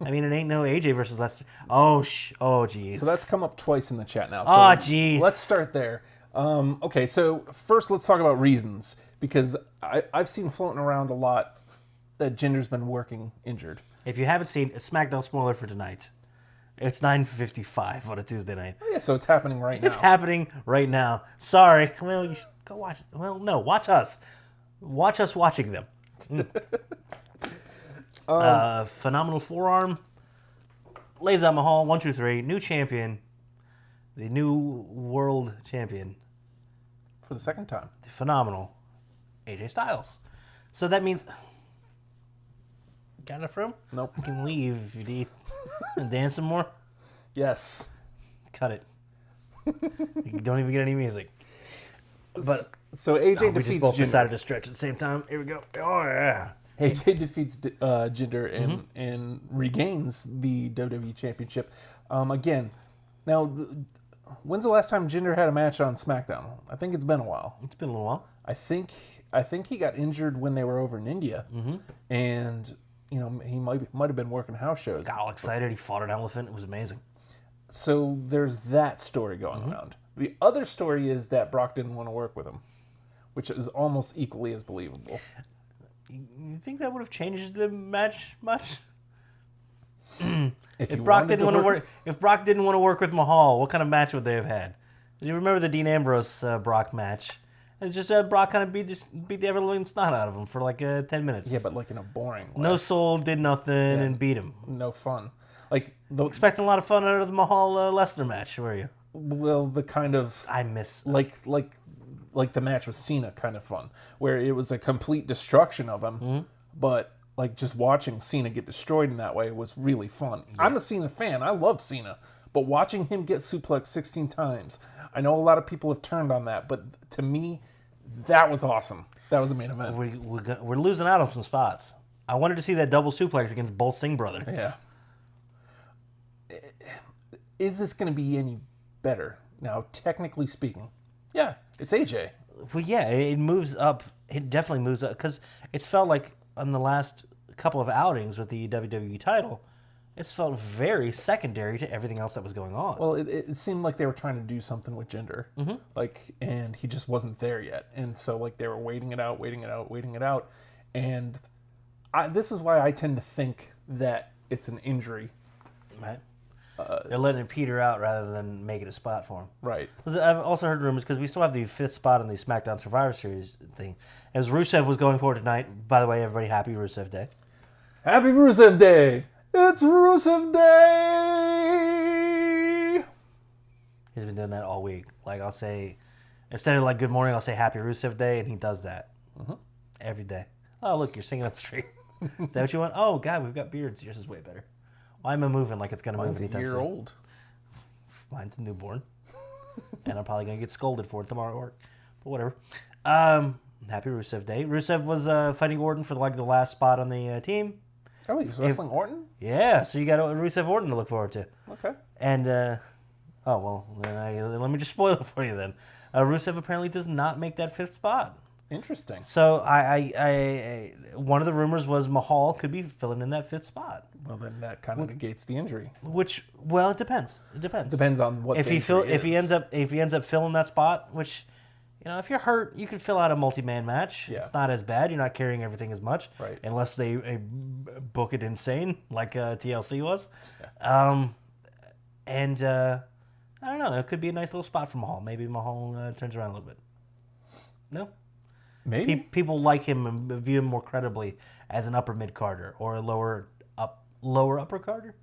mean, it ain't no AJ versus Lesnar. Oh, jeez. So that's come up twice in the chat now. So Oh, jeez. Let's start there. Okay, so first let's talk about reasons, because I've seen floating around a lot that Jinder's been working injured. If you haven't seen a SmackDown spoiler for tonight, it's 9:55 on a Tuesday night. Oh, yeah, so it's happening right now. It's happening right now. Sorry. Well, you should go watch. Well, no, watch us. Watch us watching them. Phenomenal forearm. Lays out Mahal. 1, 2, 3. New champion. The new world champion. For the second time. The phenomenal AJ Styles. So that means... Got enough room? Nope. I can leave if you need. Dance some more? Yes. Cut it. You don't even get any music. But so AJ we just defeats both Jinder. decided to stretch at the same time. Here we go. Oh, yeah. AJ defeats Jinder and regains the WWE Championship. Again, now, when's the last time Jinder had a match on SmackDown? I think it's been a while. It's been a little while. I think he got injured when they were over in India, and he might have been working house shows. Got all excited. He fought an elephant. It was amazing. So there's that story going around. The other story is that Brock didn't want to work with him, which is almost equally as believable. You think that would have changed the match much? If Brock didn't want to work, if Brock didn't want to work with Mahal, what kind of match would they have had? Do you remember the Dean Ambrose Brock match? It's just Brock kind of beat the ever-living snot out of him for like 10 minutes. Yeah, but like in a boring way. No soul, did nothing, and beat him. No fun. Like Expecting a lot of fun out of the Mahal Lesnar match, were you? well, the kind of I miss like the match with Cena kind of fun, where it was a complete destruction of him, but like just watching Cena get destroyed in that way was really fun. Yeah. I'm a Cena fan. I love Cena, but watching him get suplexed 16 times, I know a lot of people have turned on that, but to me, that was awesome. That was the main event. We're losing out on some spots. I wanted to see that double suplex against both Singh brothers. Yeah. Is this going to be any better? Now, technically speaking, yeah, it's AJ. Well, yeah, it moves up. It definitely moves up because it's felt like on the last couple of outings with the WWE title, it's felt very secondary to everything else that was going on. Well, it seemed like they were trying to do something with Jinder, and he just wasn't there yet, and so like they were waiting it out, and this is why I tend to think that it's an injury. Right. They're letting it peter out rather than make it a spot for him. Right. I've also heard rumors because we still have the 5th spot on the SmackDown Survivor Series thing. As Rusev was going for tonight. By the way, everybody, happy Rusev Day. Happy Rusev Day! It's Rusev Day! He's been doing that all week. Like I'll say, instead of like good morning, I'll say Happy Rusev Day, and he does that every day. Oh, look, you're singing on the street. Is that what you want? Oh, God, we've got beards. Yours is way better. Why am I moving like it's going to move Mine's anytime a year soon? old. Mine's a newborn. And I'm probably going to get scolded for it tomorrow at work. But whatever. Happy Rusev Day. Rusev was fighting Orton for like the last spot on the team. Oh, he was wrestling Orton? Yeah, so you got Rusev Orton to look forward to. Okay. And, then let me just spoil it for you then. Rusev apparently does not make that 5th spot. Interesting. So I one of the rumors was Mahal could be filling in that 5th spot. Well, then that kind of negates the injury. Which, well, it depends. It depends. Depends on what if the injury is. if he ends up filling that spot, which, if you're hurt, you can fill out a multi-man match. Yeah. It's not as bad. You're not carrying everything as much, right? Unless they book it insane like TLC was. Yeah. I don't know. It could be a nice little spot for Mahal. Maybe Mahal turns around a little bit. No. Maybe people like him and view him more credibly as an upper mid carder or a lower upper carder.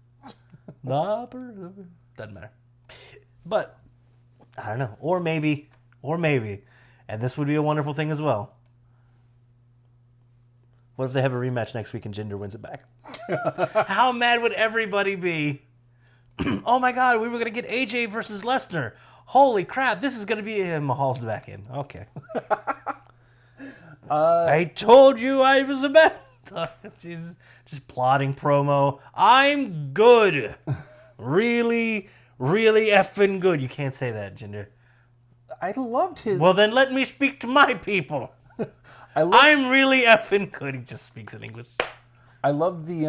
Upper doesn't matter. But I don't know. Or maybe, and this would be a wonderful thing as well. What if they have a rematch next week and Jinder wins it back? How mad would everybody be? oh my God, we were gonna get AJ versus Lesnar. Holy crap, this is gonna be Mahal's back in. Okay. I told you I was the best. She's just plotting promo. I'm good. Really, really effing good. You can't say that, Jinder. I loved his. Well, then let me speak to my people. I'm really effing good. He just speaks in English. I love the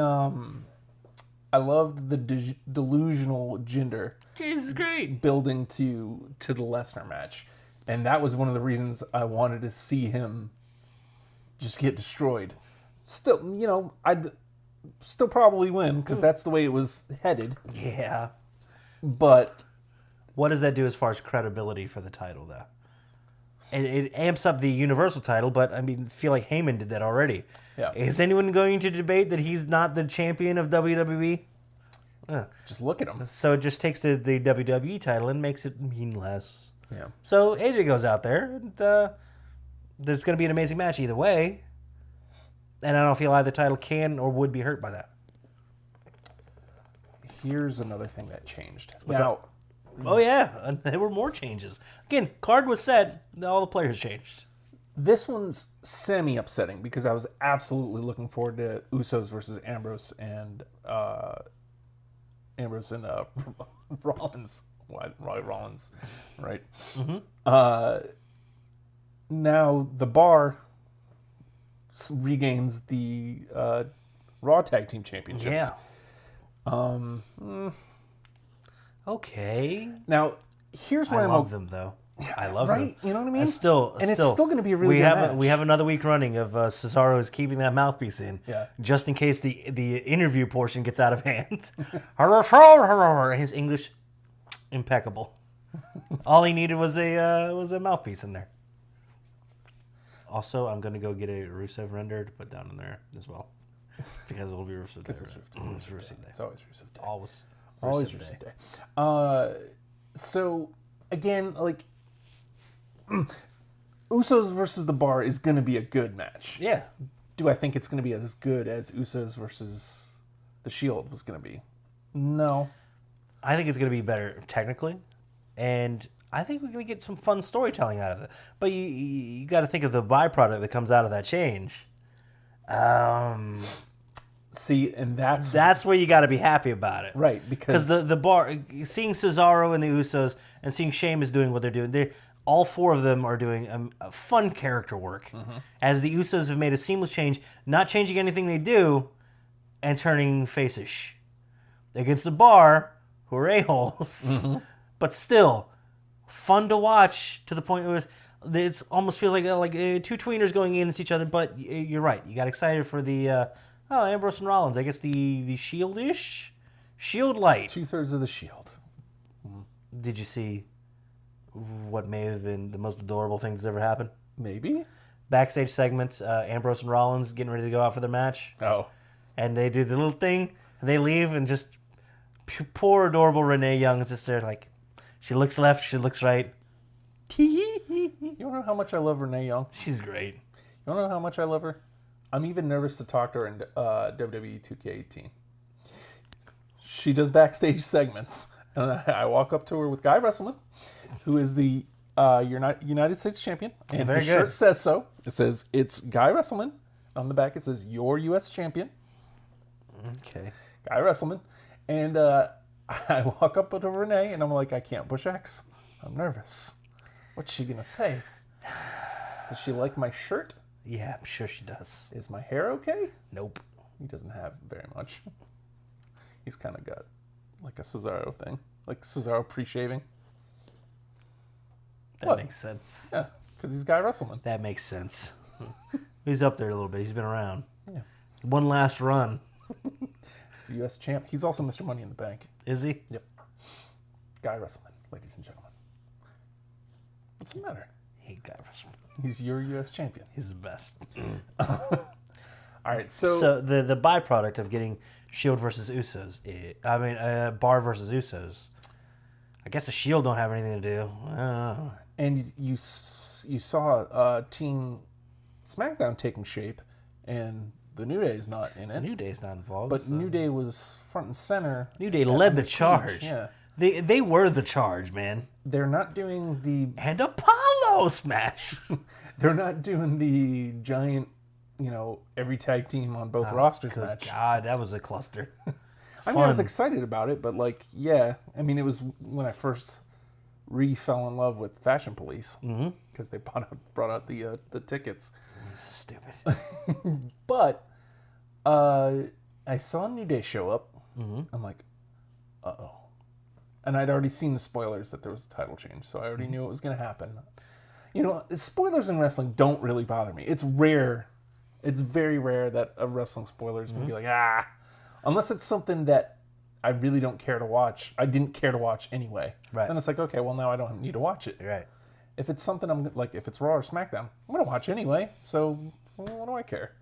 delusional Jinder. Jesus, great. Building to the Lesnar match, and that was one of the reasons I wanted to see him just get destroyed. Still, I'd still probably win because that's the way it was headed. Yeah. But what does that do as far as credibility for the title, though? It amps up the Universal title, but I mean, I feel like Heyman did that already. Yeah. Is anyone going to debate that he's not the champion of WWE? Just look at him. So it just takes the WWE title and makes it mean less. Yeah. So AJ goes out there, and there's going to be an amazing match either way. And I don't feel either title can or would be hurt by that. Here's another thing that changed. What's up? Oh, yeah. And there were more changes. Again, card was set. All the players changed. This one's semi-upsetting because I was absolutely looking forward to Usos versus Ambrose and Rollins. Rollins, right? Mm-hmm. Now the Bar regains the Raw Tag Team Championships. Yeah. Okay. Now, here's why I love them, though. I love them. Right? You know what I mean? It's still going to be a really good match. We have another week running of Cesaro is keeping that mouthpiece in, just in case the interview portion gets out of hand. His English, impeccable. All he needed was a mouthpiece in there. Also, I'm going to go get a Rusev render to put down in there as well. Because it'll be Rusev Day. It's Rusev Day. It's always Rusev Day. Always Rusev Day. So, again, like, Usos versus the Bar is going to be a good match. Yeah. Do I think it's going to be as good as Usos versus the Shield was going to be? No. I think it's going to be better technically. And I think we're going to get some fun storytelling out of it. But you got to think of the byproduct that comes out of that change. See, and that's where you got to be happy about it. Right, because the Bar, seeing Cesaro and the Usos and seeing Sheamus doing what they're doing, all four of them are doing a fun character work. Mm-hmm. As the Usos have made a seamless change, not changing anything they do, and turning face-ish. Against the Bar, who are a-holes, but still fun to watch to the point where it almost feels like two tweeners going against each other. But you're right, you got excited for the Ambrose and Rollins. I guess the Shield-ish, Shield Light. 2/3 of the Shield. Did you see what may have been the most adorable thing that's ever happened? Maybe. Backstage segment, Ambrose and Rollins getting ready to go out for their match. Oh. And they do the little thing, and they leave, and just poor, adorable Renee Young is just there like, she looks left, she looks right. You want to know how much I love Renee Young? She's great. You want to know how much I love her? I'm even nervous to talk to her in WWE 2K18. She does backstage segments, and I walk up to her with Guy Wrestleman, who is the United States champion, and very his good. shirt says so. It says, it's Guy Wrestleman. On the back, it says, you're U.S. champion. Okay. Guy Wrestleman. And I walk up to Renee, and I'm like, I can't push X. I'm nervous. What's she going to say? Does she like my shirt? Yeah, I'm sure she does. Is my hair okay? Nope. He doesn't have very much. He's kind of got like a Cesaro thing. Like Cesaro pre-shaving. That makes sense. Yeah, because he's Guy Wrestleman. That makes sense. He's up there a little bit. He's been around. Yeah. One last run. He's the U.S. champ. He's also Mr. Money in the Bank. Is he? Yep. Guy Wrestleman, ladies and gentlemen. What's the matter? Hate Guy Wrestleman. He's your U.S. champion. He's the best. All right, so the byproduct of getting Shield versus Usos, Bar versus Usos, I guess the Shield don't have anything to do. I don't know. And you saw Team SmackDown taking shape, and The New Day is not in it. New Day's not involved. But so. New Day was front and center. New Day led the charge. Yeah. They were the charge, man. They're not doing the... And Apollo smash. They're not doing the giant, every tag team on both rosters Good match. God, that was a cluster. I mean, I was excited about it, but it was when I first fell in love with Fashion Police because they brought out the tickets. It's stupid. But I saw New Day show up. I'm like, uh-oh. And I'd already seen the spoilers that there was a title change, so I already knew it was going to happen. Spoilers in wrestling don't really bother me. It's rare. It's very rare that a wrestling spoiler is going to be like, unless it's something that I really don't care to watch. I didn't care to watch anyway. Right. Then it's like, okay, well, now I don't need to watch it. Right. If it's something if it's Raw or SmackDown, I'm going to watch anyway, so what do I care?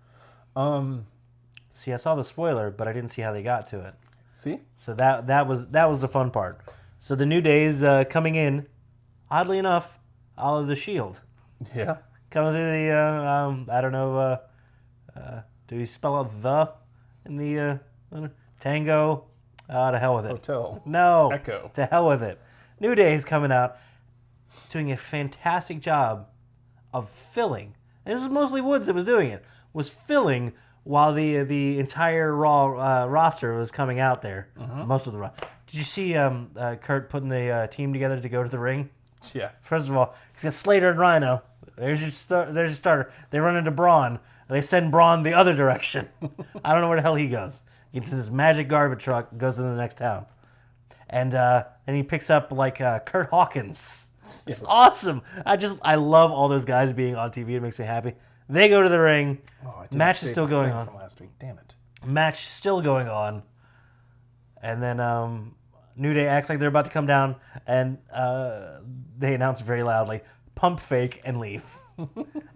See, I saw the spoiler, but I didn't see how they got to it. See? So that was the fun part. So the New Day's coming in, oddly enough, out of the Shield. Yeah. Coming through the, I don't know, do you spell out the in the Tango? To hell with it. Hotel. No. Echo. To hell with it. New Day's coming out, doing a fantastic job of filling. And this was mostly Woods that was doing it. Was filling while the entire Raw roster was coming out there. Most of the Raw. Did you see Kurt putting the team together to go to the ring? Yeah. First of all, he's got Slater and Rhino. There's your starter. They run into Braun, and they send Braun the other direction. I don't know where the hell he goes. He gets his magic garbage truck, goes to the next town. And then he picks up Kurt Hawkins. It's awesome. I love all those guys being on TV. It makes me happy. They go to the ring. Match is still going on. From last week. Damn it. Match still going on. And then New Day acts like they're about to come down, and they announce very loudly, "Pump fake and leave."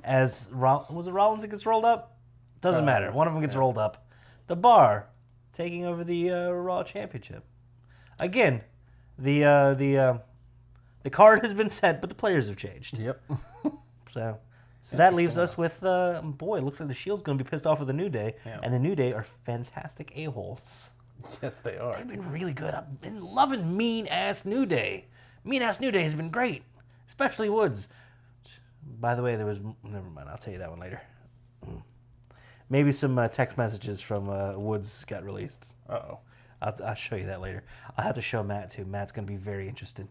As was it Rollins that gets rolled up? Doesn't matter. One of them gets rolled up. The Bar taking over the Raw Championship. Again, the card has been set, but the players have changed. Yep. So that leaves us with, boy, it looks like the Shield's going to be pissed off with the New Day, and the New Day are fantastic a-holes. Yes, they are. They've been really good. I've been loving Mean-Ass New Day. Mean-Ass New Day has been great, especially Woods. By the way, never mind, I'll tell you that one later. Maybe some text messages from Woods got released. Uh-oh. I'll show you that later. I'll have to show Matt, too. Matt's going to be very interested.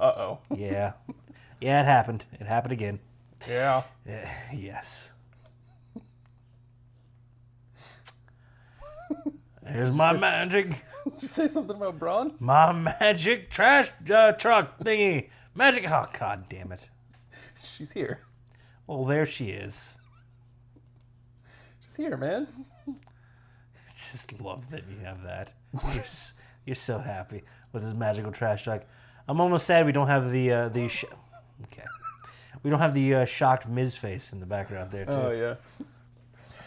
Uh-oh. Yeah. Yeah, it happened. It happened again. Yeah. Yes. Here's my magic. Did you say something about Braun? My magic trash truck thingy. Magic. Oh, God damn it. She's here. Well, there she is. She's here, man. Just love that you have that. You're so happy with this magical trash truck. I'm almost sad we don't have okay. We don't have the shocked Miz face in the background there too. Oh yeah.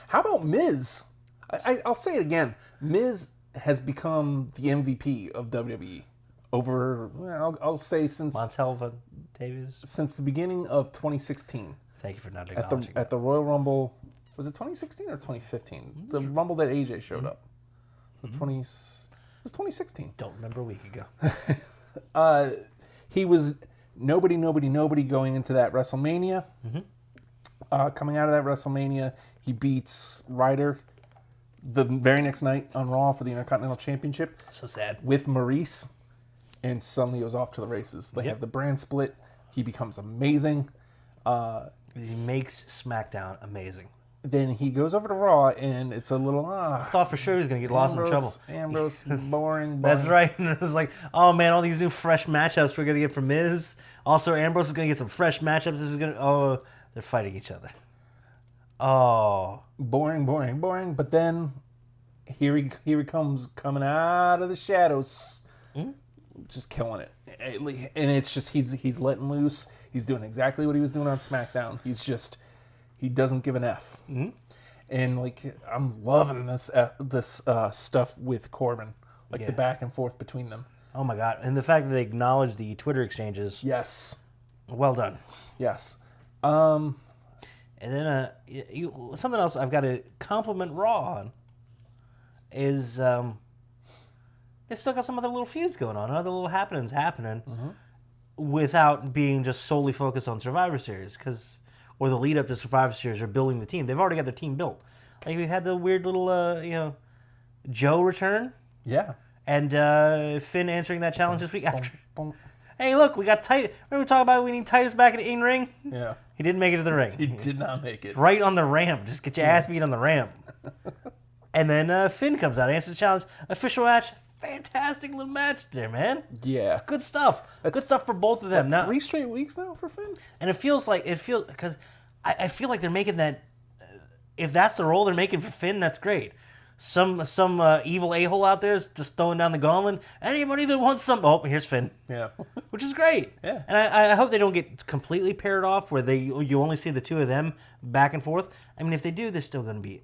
How about Miz? I'll say it again. Miz has become the MVP of WWE over. I'll say since Montel Davies. Since the beginning of 2016. Thank you for not acknowledging at the Royal Rumble. Was it 2016 or 2015? The Rumble that AJ showed up. It was 2016. Don't remember a week ago. He was nobody going into that WrestleMania. Coming out of that WrestleMania, he beats Ryder the very next night on Raw for the Intercontinental Championship. So sad. With Maurice, and suddenly it was off to the races. They have the brand split. He becomes amazing. He makes SmackDown amazing. Then he goes over to Raw, and it's a little I thought for sure he was going to get lost in trouble. Ambrose, boring. That's right. And it was like, oh man, all these new fresh matchups we're going to get from Miz. Also, Ambrose is going to get some fresh matchups. This is going to, they're fighting each other. Oh. Boring. But then here he comes coming out of the shadows, just killing it. And it's just he's letting loose. He's doing exactly what he was doing on SmackDown. He doesn't give an F. And I'm loving this stuff with Corbin, the back and forth between them. Oh my God! And the fact that they acknowledge the Twitter exchanges. Yes. Well done. Yes. And then something else I've got to compliment Raw on is they still got some other little feuds going on, other little happenings happening without being just solely focused on Survivor Series, or the lead up to Survivor Series or building the team. They've already got their team built. Like we had the weird little Joe return. Yeah. And Finn answering that challenge this week after. Hey, look, we got Titus. Remember we talking about we need Titus back in ring? Yeah. He didn't make it to the ring. He did not make it. Right on the ramp. Just get your ass beat on the ramp. And then Finn comes out, answers the challenge. Official match. Fantastic little match there, man. Yeah. It's good stuff. Good stuff for both of them. Now, 3 straight weeks now for Finn? And because I feel like they're making that, if that's the role they're making for Finn, that's great. Some evil a-hole out there is just throwing down the gauntlet. Anybody that wants some, here's Finn. Yeah. Which is great. Yeah. And I hope they don't get completely paired off where you only see the two of them back and forth. I mean, if they do, they're still gonna be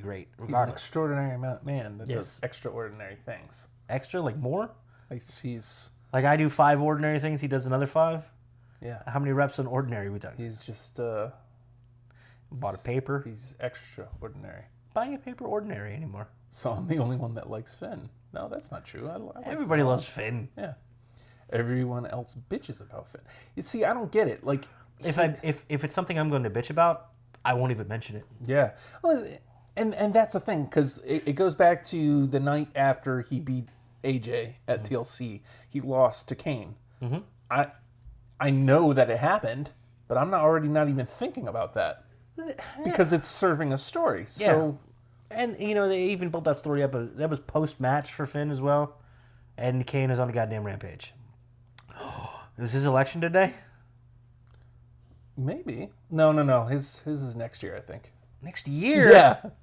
great. Regardless. He's an extraordinary man that does extraordinary things. Extra, like more? Like I do 5 ordinary things, he does another 5? Yeah. How many reps on ordinary we done? He's just bought a paper. He's extraordinary. Buying a paper ordinary anymore. So I'm the only one that likes Finn. No, that's not true. I like Everybody Finn. loves Finn. Yeah. Everyone else bitches about Finn. You see, I don't get it. Like if it's something I'm going to bitch about, I won't even mention it. Yeah. Well, and that's the thing, because it goes back to the night after he beat AJ at TLC. He lost to Kane. Mm-hmm. I know that it happened, but I'm not even thinking about that. Because it's serving a story. Yeah. So, and they even built that story up. That was post-match for Finn as well. And Kane is on a goddamn rampage. Is his election today? maybe. No. His is next year, I think. Next year?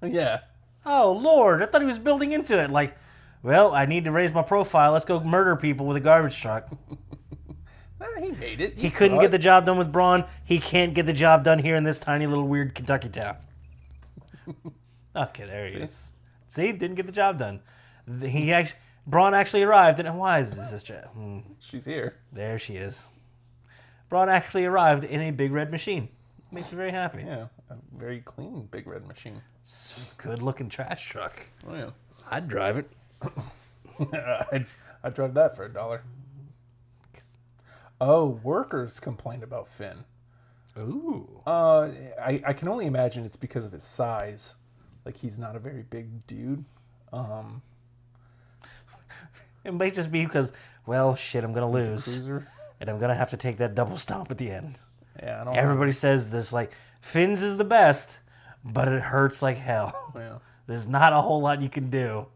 Yeah. Oh, Lord. I thought he was building into it. Like, well, I need to raise my profile. Let's go murder people with a garbage truck. He made it. He couldn't get the job done with Braun. He can't get the job done here in this tiny little weird Kentucky town. Okay, there he is. See, didn't get the job done. Braun actually arrived, and why is this sister? She's here. There she is. Braun actually arrived in a big red machine. Makes me very happy. Yeah, a very clean big red machine. Good-looking trash truck. Oh yeah, I'd drive it. I'd drive that for $1. Oh, workers complained about Finn. Ooh. I can only imagine it's because of his size. Like, he's not a very big dude. It might just be because, well, shit, I'm going to lose. Cruiser. And I'm going to have to take that double stomp at the end. Yeah, I don't Everybody says this, like, Finn's is the best, but it hurts like hell. Yeah. There's not a whole lot you can do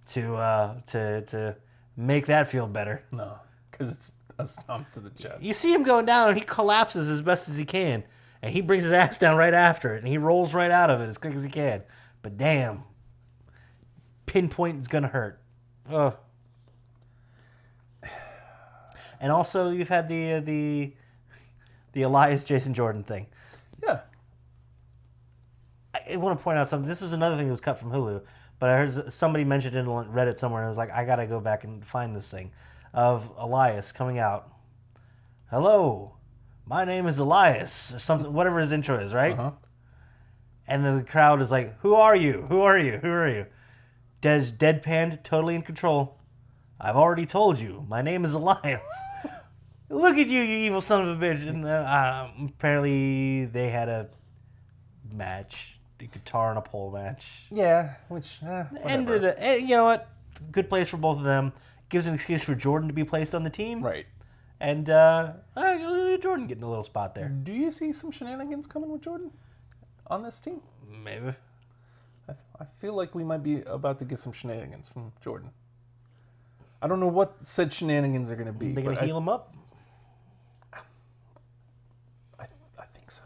to make that feel better. No, because it's a stomp to the chest. You see him going down, and he collapses as best as he can. And he brings his ass down right after it, and he rolls right out of it as quick as he can. But damn, pinpoint is going to hurt. Ugh. And also, you've had the Elias Jason Jordan thing. Yeah. I want to point out something. This was another thing that was cut from Hulu, but I heard somebody mentioned it on Reddit somewhere, and I was like, I got to go back and find this thing of Elias coming out. Hello, my name is Elias, or something, whatever his intro is, right? Uh-huh. And then the crowd is like, who are you? Who are you? Who are you? Des deadpanned, totally in control. I've already told you. My name is Elias. Look at you, you evil son of a bitch. And apparently they had a match, a guitar and a pole match. Yeah, which, whatever. You know what? Good place for both of them. Gives an excuse for Jordan to be placed on the team. Right. And Jordan getting a little spot there. Do you see some shenanigans coming with Jordan on this team? Maybe. I feel like we might be about to get some shenanigans from Jordan. I don't know what said shenanigans are going to be. They're going to heal him up? I think so.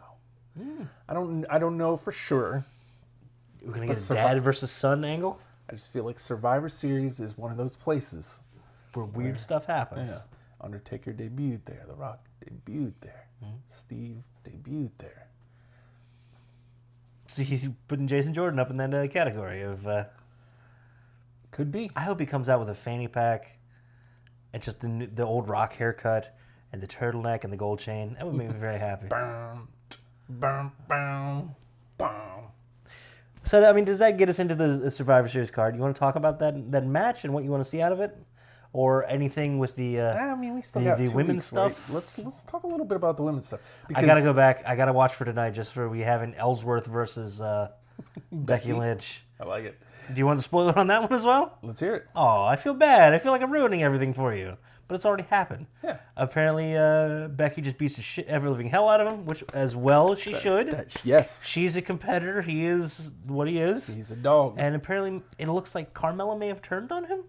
I don't know for sure. We're going to get a dad versus son angle? I just feel like Survivor Series is one of those places where weird stuff happens. Yeah. Undertaker debuted there. The Rock debuted there. Steve debuted there. So he's putting Jason Jordan up in that category of... Could be. I hope he comes out with a fanny pack and just the old Rock haircut and the turtleneck and the gold chain. That would make me very happy. Bum, bum, bum. So, I mean, does that get us into the Survivor Series card? You want to talk about that match and what you want to see out of it? Or anything with the I mean, we still got the 2 women's weeks, right? stuff? Let's talk a little bit about the women's stuff. I got to go back. I got to watch for tonight just for we have an Ellsworth versus Becky Lynch. I like it. Do you want the spoiler on that one as well? Let's hear it. Oh, I feel bad. I feel like I'm ruining everything for you. But it's already happened. Yeah. Apparently, Becky just beats the shit ever living hell out of him, which as well she should. Yes. She's a competitor. He is what he is. He's a dog. And apparently, it looks like Carmella may have turned on him.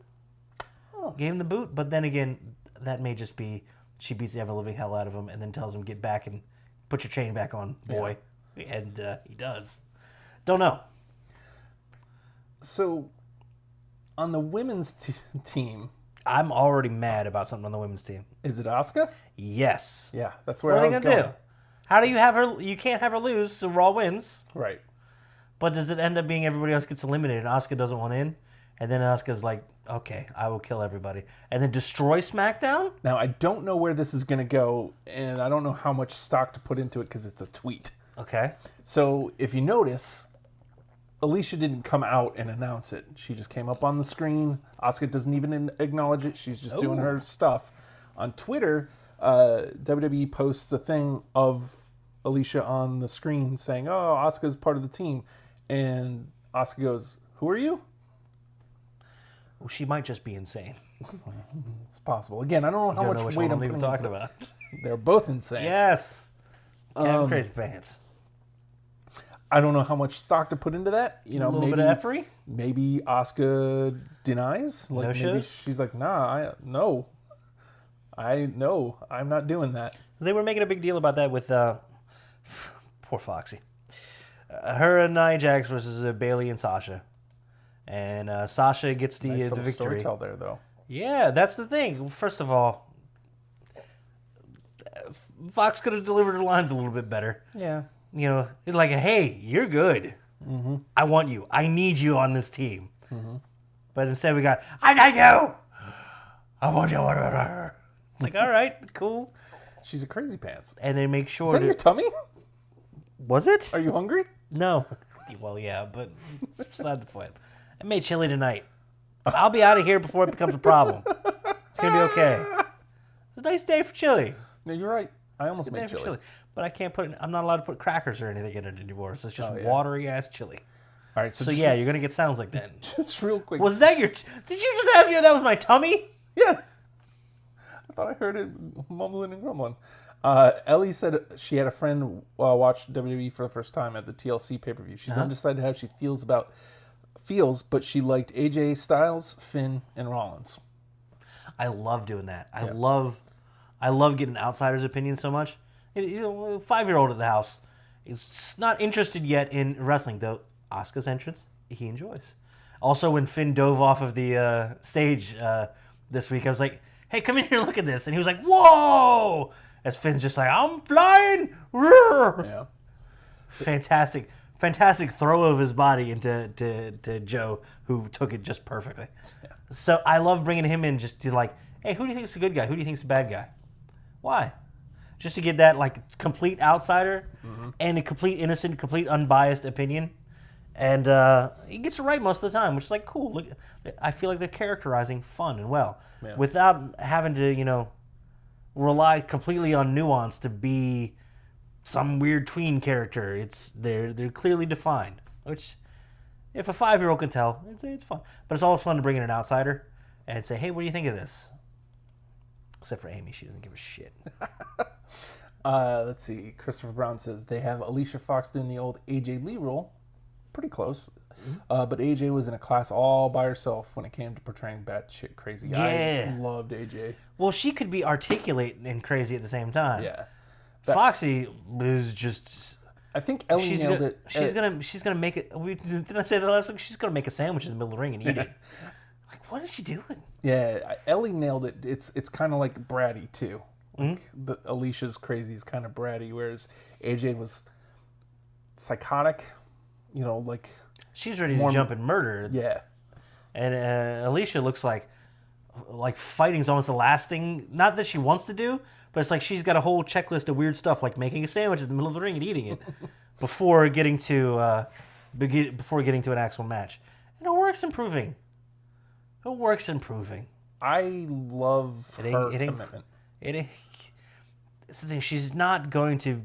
Oh. Gave him the boot. But then again, that may just be she beats the ever living hell out of him and then tells him, get back and put your chain back on, boy. Yeah. And he does. Don't know. So, on the women's team, I'm already mad about something on the women's team. is it Asuka? Yes. Yeah, that's where What I are they was going to going. do? How do you have her? You can't have her lose, so Raw wins. Right. But does it end up being everybody else gets eliminated and Asuka doesn't want in? And then Asuka's like, okay, I will kill everybody. And then destroy SmackDown? Now, I don't know where this is going to go, and I don't know how much stock to put into it because it's a tweet. Okay. So, if you notice, Alicia didn't come out and announce it. She just came up on the screen. Asuka doesn't even acknowledge it. She's just doing her stuff. On Twitter, WWE posts a thing of Alicia on the screen saying, oh, Asuka's part of the team. And Asuka goes, who are you? Well, she might just be insane. It's possible. Again, I don't know how Don't know much which weight one I'm I'm even putting talking into it. about. They're both insane. Yes. Kevin Crazy Pants. I don't know how much stock to put into that. You know, A little maybe bit of effery? maybe Asuka denies. Like No maybe shows? she's like, nah, I'm not doing that. They were making a big deal about that with poor Foxy. Her and Nia Jax versus Bailey and Sasha. And Sasha gets the, Nice the little victory. story tell there, though. Yeah, that's the thing. First of all, Fox could have delivered her lines a little bit better. Yeah. You know, like, hey, you're good. Mm-hmm. I want you. I need you on this team. Mm-hmm. But instead we got, I need you. I want you. It's like, all right, cool. She's a crazy pants. And they make sure Is that your tummy? Was it? Are you hungry? No. Well, yeah, but it's beside the point. I made chili tonight. I'll be out of here before it becomes a problem. It's going to be okay. It's a nice day for chili. No, you're right. I almost Good day made for chili. But I can't put. I'm not allowed to put crackers or anything in it anymore. So it's just yeah. watery ass chili. All right, So just, yeah, you're gonna get sounds like that. just real quick. Was that your? Did you just ask me if that was my tummy? Yeah. I thought I heard it mumbling and grumbling. Ellie said she had a friend watch WWE for the first time at the TLC pay-per-view. She's undecided how she feels, but she liked AJ Styles, Finn, and Rollins. I love doing that. I love getting outsiders' opinions so much. You know, a 5-year-old at the house is not interested yet in wrestling, though. Asuka's entrance, he enjoys. Also, when Finn dove off of the stage this week, I was like, hey, come in here, look at this. And he was like, whoa! As Finn's just like, I'm flying! Yeah. Fantastic throw of his body into to Joe, who took it just perfectly. Yeah. So I love bringing him in just to like, hey, who do you think's the good guy? Who do you think's the bad guy? Why? Just to get that like complete outsider and a complete innocent, complete unbiased opinion. And he gets it right most of the time, which is like cool. Look, I feel like they're characterizing fun and well, without having to, rely completely on nuance to be some weird tween character. They're clearly defined, which if a 5-year-old can tell, it's fun. But it's always fun to bring in an outsider and say, hey, what do you think of this? Except for Amy, she doesn't give a shit. Let's see. Christopher Brown says they have Alicia Fox doing the old AJ Lee role. Pretty close. But AJ was in a class all by herself when it came to portraying batshit crazy. Yeah. I loved AJ. Well, she could be articulate and crazy at the same time. Yeah. Foxy is just. I think Ellie nailed it. She's gonna make it. Didn't I say that last week? She's gonna make a sandwich in the middle of the ring and eat it. Like, what is she doing? Yeah, Ellie nailed it. It's kind of like bratty too. Like Alicia's crazy is kind of bratty, whereas AJ was psychotic. Like she's ready to jump and murder. Yeah. And Alicia looks like like fighting is almost the last thing. Not that she wants to do, but it's like she's got a whole checklist of weird stuff, like making a sandwich in the middle of the ring and eating it before getting to an actual match. And her work's improving. Her work's improving. I love her commitment. It's the thing. She's not going to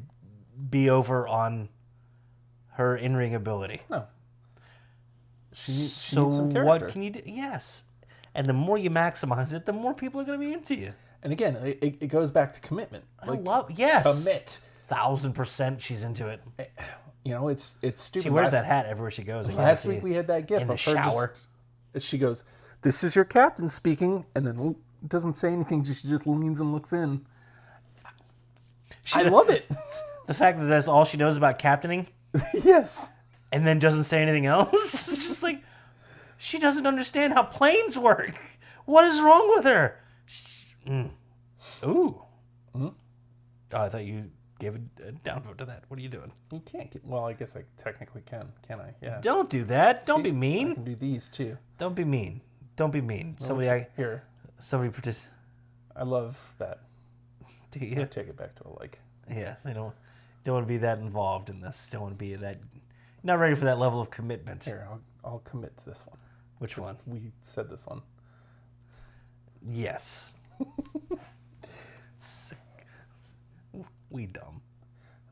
be over on her in-ring ability. No. She needs some character. What can you do? Yes. And the more you maximize it, the more people are going to be into you. And again, it goes back to commitment. Yes. Commit. 1,000% she's into it. You know, it's stupid. She wears that hat everywhere she goes. Last week we had that gif in the of her shower. She goes, "This is your captain speaking," and then doesn't say anything. She just leans and looks in. I love it. The fact that that's all she knows about captaining. Yes. And then doesn't say anything else. It's just like, she doesn't understand how planes work. What is wrong with her? Ooh. Mm-hmm. Oh, I thought you gave a downvote to that. What are you doing? You can't get... Well, I guess I technically can I? Yeah. Don't do that. Don't be mean. I can do these, too. Don't be mean. Don't be mean. Somebody participate. I love that. Do you? I take it back to a like. Yes, I don't want to be that involved in this. Don't want to be that... Not ready for that level of commitment. Here, I'll commit to this one. Which one? We said this one. Yes. We dumb.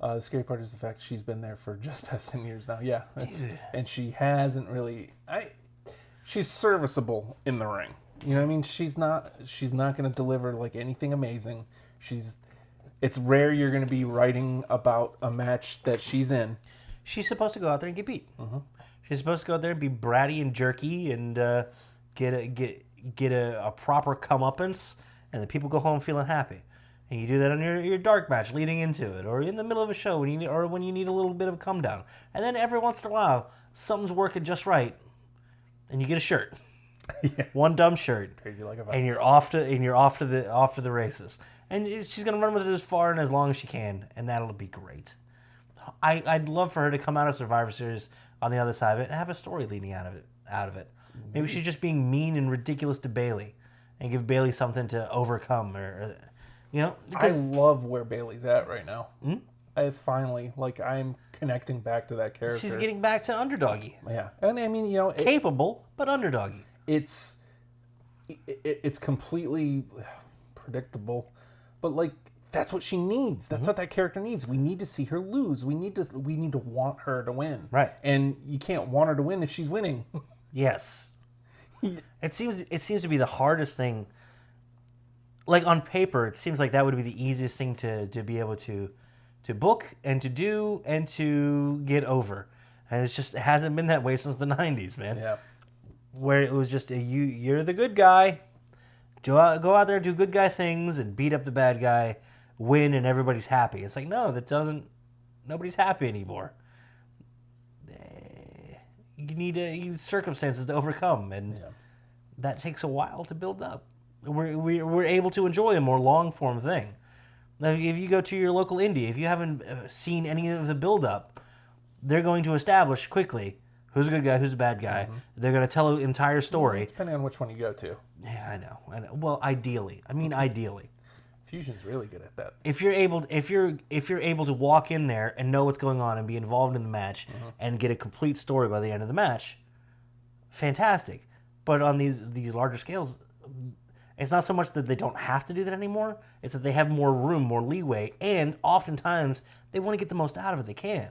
The scary part is the fact she's been there for just past 10 years now. Yeah. And she hasn't really... She's serviceable in the ring. You know what I mean? She's not going to deliver like anything amazing. It's rare you're going to be writing about a match that she's in. She's supposed to go out there and get beat. Mm-hmm. She's supposed to go out there and be bratty and jerky and get a proper comeuppance, and the people go home feeling happy. And you do that on your dark match leading into it, or in the middle of a show when you need a little bit of a come down. And then every once in a while, something's working just right, and you get a shirt, one dumb shirt, crazy like a vice. and you're off to the races. And she's gonna run with it as far and as long as she can, and that'll be great. I'd love for her to come out of Survivor Series on the other side of it and have a story leading out of it. Maybe she's just being mean and ridiculous to Bayley, and give Bayley something to overcome, or I love where Bayley's at right now. Hmm? I'm connecting back to that character. She's getting back to underdoggy. Yeah, and I mean, capable but underdoggy. It's completely predictable, but like that's what she needs. That's what that character needs. We need to see her lose. We need to want her to win. Right. And you can't want her to win if she's winning. Yes. It seems to be the hardest thing. Like on paper, it seems like that would be the easiest thing to be able to book and to do and to get over. And it hasn't been that way since the 90s, man. Yeah. Where it was just you're the good guy. Go out there, do good guy things, and beat up the bad guy, win, and everybody's happy. It's like, no, nobody's happy anymore. You need circumstances to overcome, and that takes a while to build up. We're able to enjoy a more long-form thing. Now, if you go to your local indie, if you haven't seen any of the build-up, they're going to establish quickly who's a good guy, who's a bad guy. Mm-hmm. They're going to tell an entire story. Depending on which one you go to. Yeah, I know. Well, ideally. Ideally. Fusion's really good at that. If you're able to walk in there and know what's going on and be involved in the match and get a complete story by the end of the match, fantastic. But on these larger scales, it's not so much that they don't have to do that anymore. It's that they have more room, more leeway, and oftentimes they want to get the most out of it they can.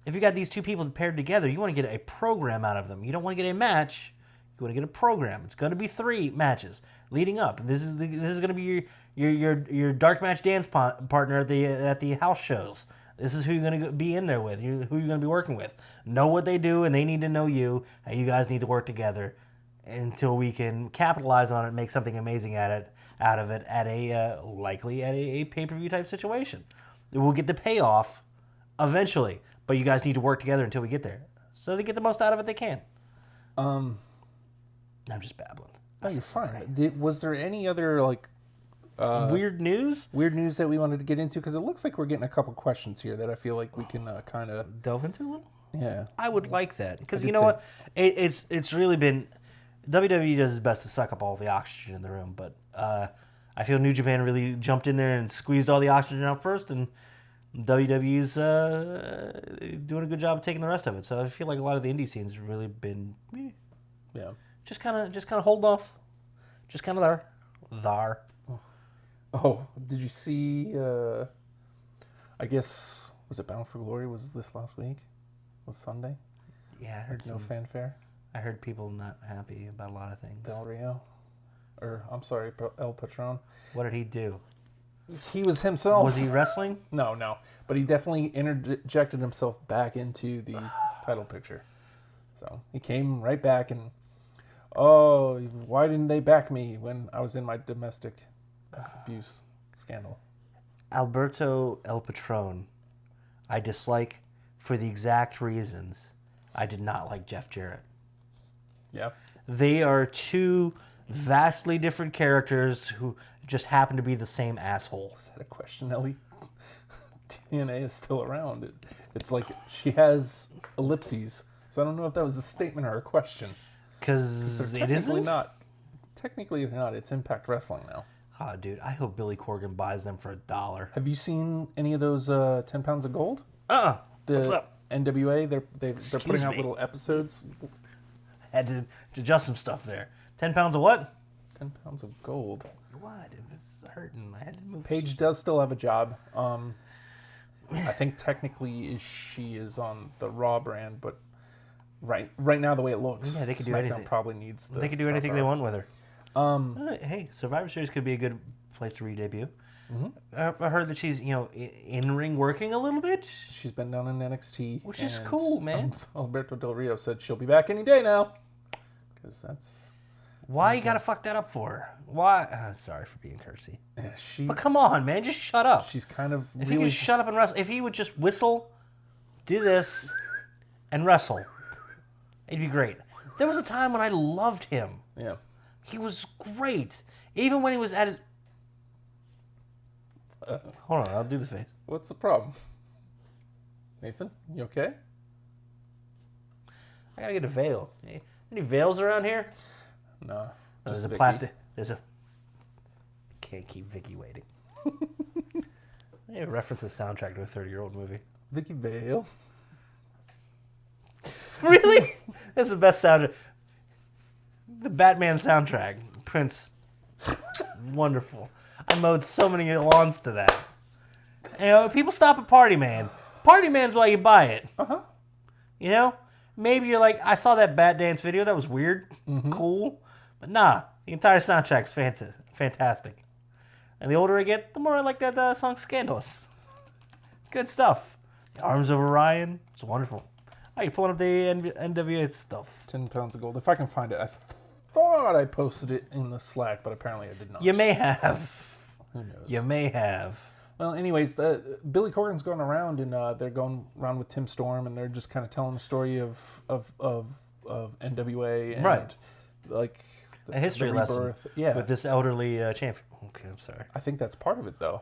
If you got these two people paired together, you want to get a program out of them. You don't want to get a match. You want to get a program. It's going to be 3 matches leading up. This is going to be your dark match dance partner at the house shows. This is who you're going to be in there with. Who you're going to be working with. Know what they do, and they need to know you. And you guys need to work together until we can capitalize on it and make something amazing out of it at likely at a pay-per-view type situation. We'll get the payoff eventually, but you guys need to work together until we get there, so they get the most out of it they can. I'm just babbling. No, you're fine. Was there any other weird news? Weird news that we wanted to get into, because it looks like we're getting a couple questions here that I feel like we can kind of delve into a little. Yeah, I would like that, because you know what, it's really been WWE does its best to suck up all the oxygen in the room, but I feel New Japan really jumped in there and squeezed all the oxygen out first, and WWE's doing a good job of taking the rest of it. So I feel like a lot of the indie scenes have really been, just kind of hold off, just kind of there. Oh, did you see? I guess was it Bound for Glory? Was this last week? Was Sunday? Yeah, I heard No fanfare. I heard people not happy about a lot of things. Del Rio, or I'm sorry, El Patron. What did he do? He was himself. Was he wrestling? No. But he definitely interjected himself back into the title picture. So he came right back and, oh, why didn't they back me when I was in my domestic abuse scandal? Alberto El Patron, I dislike for the exact reasons I did not like Jeff Jarrett. Yeah. They are two vastly different characters who just happen to be the same asshole. Is that a question, Ellie? TNA is still around. It's like she has ellipses. So I don't know if that was a statement or a question. Because it isn't? Technically they're not. It's Impact Wrestling now. Oh, dude, I hope Billy Corgan buys them for $1. Have you seen any of those 10 pounds of gold? What's up? NWA, they're putting out little episodes. Had to adjust some stuff there. 10 pounds of what? 10 pounds of gold. What? It was hurting. I had to move. Paige does still have a job. I think technically she is on the Raw brand, but right now the way it looks, Yeah, they could do SmackDown anything. probably needs the They could do star anything power. they want with her. Hey, Survivor Series could be a good place to re-debut. I heard that she's, in ring working a little bit. She's been down in NXT, Which is cool, man. Alberto Del Rio said she'll be back any day now, because that's Why you gotta fuck that up for? Why? Sorry for being cursy. she. But come on, man, just shut up. She's kind of If really he could shut up and wrestle, if he would just whistle, do this, and wrestle, it'd be great. There was a time when I loved him. Yeah. He was great. Even when he was at his... Hold on, I'll do the face. What's the problem? Nathan, you okay? I gotta get a veil. Any veils around here? No. There's Just a Vicky. plastic... There's a... Can't keep Vicky waiting. It references soundtrack to a 30-year-old movie. Vicky Vale. Really? That's the best soundtrack. The Batman soundtrack. Prince. Wonderful. I mowed so many lawns to that. People stop at Party Man. Party Man's why you buy it. Maybe you're like, I saw that Bat Dance video. That was weird. Cool. But nah, the entire soundtrack's fantastic. And the older I get, the more I like that song Scandalous. Good stuff. The Arms of Orion. It's wonderful. Oh, you're pulling up the NWA stuff. 10 pounds of gold. If I can find it. I thought I posted it in the Slack, but apparently I did not. You may have. Who knows? You may have. Well, anyways, Billy Corgan's going around, and they're going around with Tim Storm, and they're just kind of telling the story of NWA and Right. like A history the lesson rebirth. Yeah, with this elderly champion. Okay, I'm sorry. I think that's part of it though,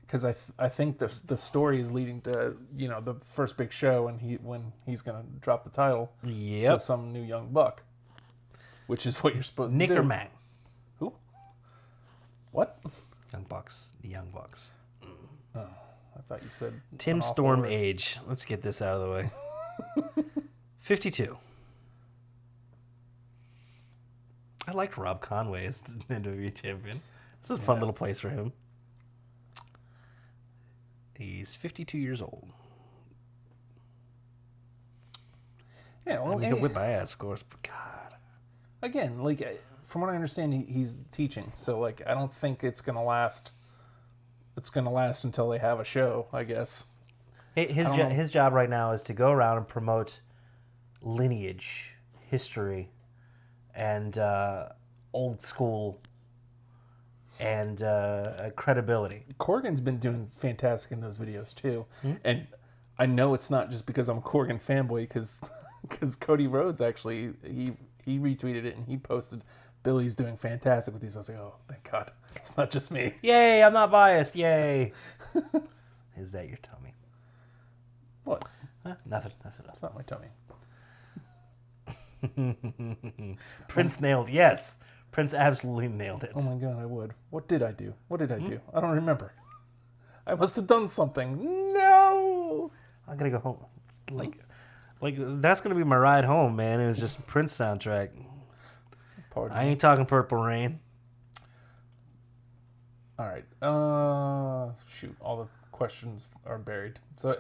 because I think the story is leading to the first big show, and when he's gonna drop the title to some new young buck, which is what you're supposed Nick to do. or Matt? Who? What? Young Bucks. The Young Bucks. Oh, I thought you said Tim an awful Storm word. age. Let's get this out of the way. 52. I liked Rob Conway as the NWA champion. This is a fun little place for him. He's 52 years old. Yeah, well, And he could whip my ass, of course. But God. again, like from what I understand, he's teaching. So like, I don't think it's gonna last. It's gonna last until they have a show, I guess. His job right now is to go around and promote lineage, history, and old school, and credibility. Corgan's been doing fantastic in those videos too, and I know it's not just because I'm a Corgan fanboy, because Cody Rhodes actually he retweeted it and he posted Billy's doing fantastic with these. I was like, oh, thank God, it's not just me. Yay! I'm not biased. Yay! Is that your tummy? What? Huh? Nothing. It's not my tummy. Prince nailed. Yes, Prince absolutely nailed it. Oh my god, I would. What did I do? What did I do? I don't remember. I must have done something. No. I'm gonna go home. Like that's gonna be my ride home, man. It was just Prince soundtrack. Pardon I me. ain't talking Purple Rain. All right. Shoot. All the questions are buried. So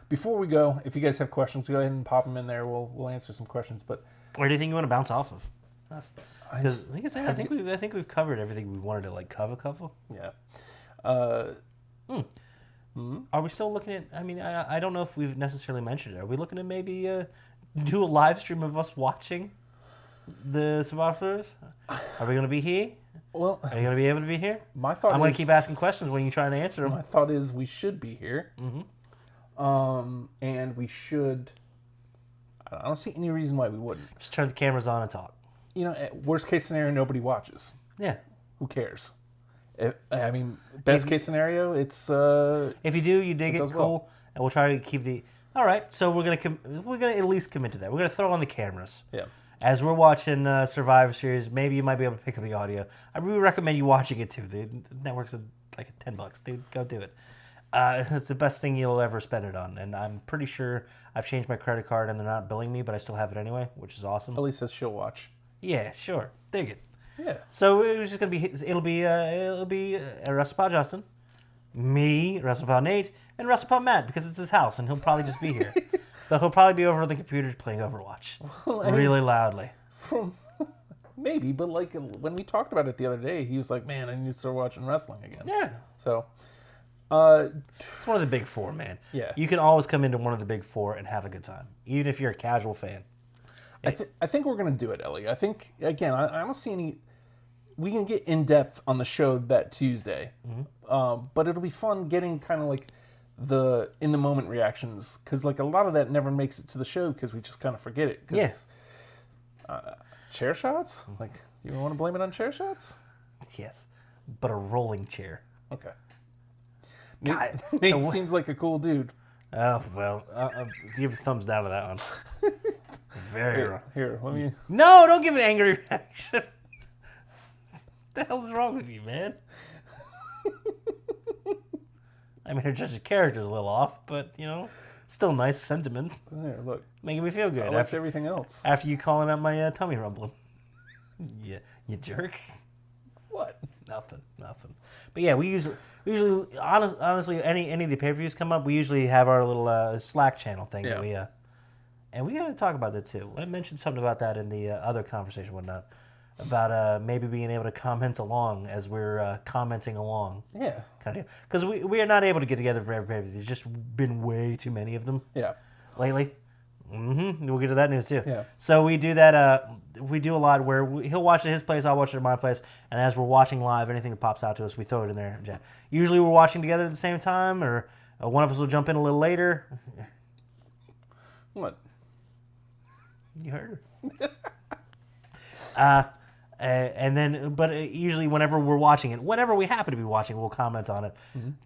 before we go, if you guys have questions, go ahead and pop them in there. We'll answer some questions. But Or anything you want to bounce off of? Because I like I said, I think we've covered everything we wanted to like cover. yeah. Are we still looking at? I mean, I don't know if we've necessarily mentioned it. Are we looking to maybe do a live stream of us watching the Survivors? Are we going to be here? Well, Are you going to be able to be here? my thought. I'm going is- to keep asking questions when you try to answer them. My thought is we should be here. And we should. I don't see any reason why we wouldn't. Just turn the cameras on and talk. You know, worst case scenario, nobody watches. Yeah. Who cares? I mean, best case scenario, it's If you do, you dig it, does cool, well. and we'll try to keep the. All right, so we're gonna at least commit to that. We're gonna throw on the cameras. yeah. As we're watching Survivor Series, maybe you might be able to pick up the audio. I really recommend you watching it too. The network's like $10, dude. Go do it. It's the best thing you'll ever spend it on, and I'm pretty sure I've changed my credit card and they're not billing me, but I still have it anyway, which is awesome. Ellie says she'll watch. Yeah, sure, dig it. Yeah. So it's just gonna be it'll be WrestlePod Justin, me, WrestlePod Nate, and WrestlePod Matt because it's his house and he'll probably just be here. So he'll probably be over on the computer playing Overwatch Well, I mean, really loudly. From maybe, but like when we talked about it the other day, he was like, "Man, I need to start watching wrestling again." Yeah, So, it's one of the big four, man. Yeah. You can always come into one of the big four and have a good time, even if you're a casual fan. I think we're gonna do it, Ellie. I think again, I don't see any. We can get in depth on the show that Tuesday, but it'll be fun getting kind of like the in the moment reactions because like a lot of that never makes it to the show because we just kind of forget it. 'Cause, chair shots? Like you want to blame it on chair shots? Yes, but a rolling chair. Okay. God, Nate seems like a cool dude. Oh well, give a thumbs down to that one. Very wrong. Here, let me. No, don't give an angry reaction. What the hell is wrong with you, man? I mean, her judge's character is a little off, but you know, still nice sentiment, There, look. making me feel good I left everything else. after you calling out my tummy rumbling. Yeah, you jerk. What? Nothing. But yeah, we usually honestly, any of the pay-per-views come up, we usually have our little Slack channel thing that we and we gotta talk about that too. I mentioned something about that in the other conversation, whatnot, about maybe being able to comment along as we're commenting along, Yeah. kind of, because we are not able to get together for every pay-per-view. There's just been way too many of them Yeah. lately. We'll get to that news too. Yeah. So we do that. We do a lot where he'll watch at his place, I'll watch it at my place, and as we're watching live, anything that pops out to us, we throw it in there. Usually we're watching together at the same time, or one of us will jump in a little later. What? You heard her. And then, but usually whenever we're watching it, whenever we happen to be watching, we'll comment on it.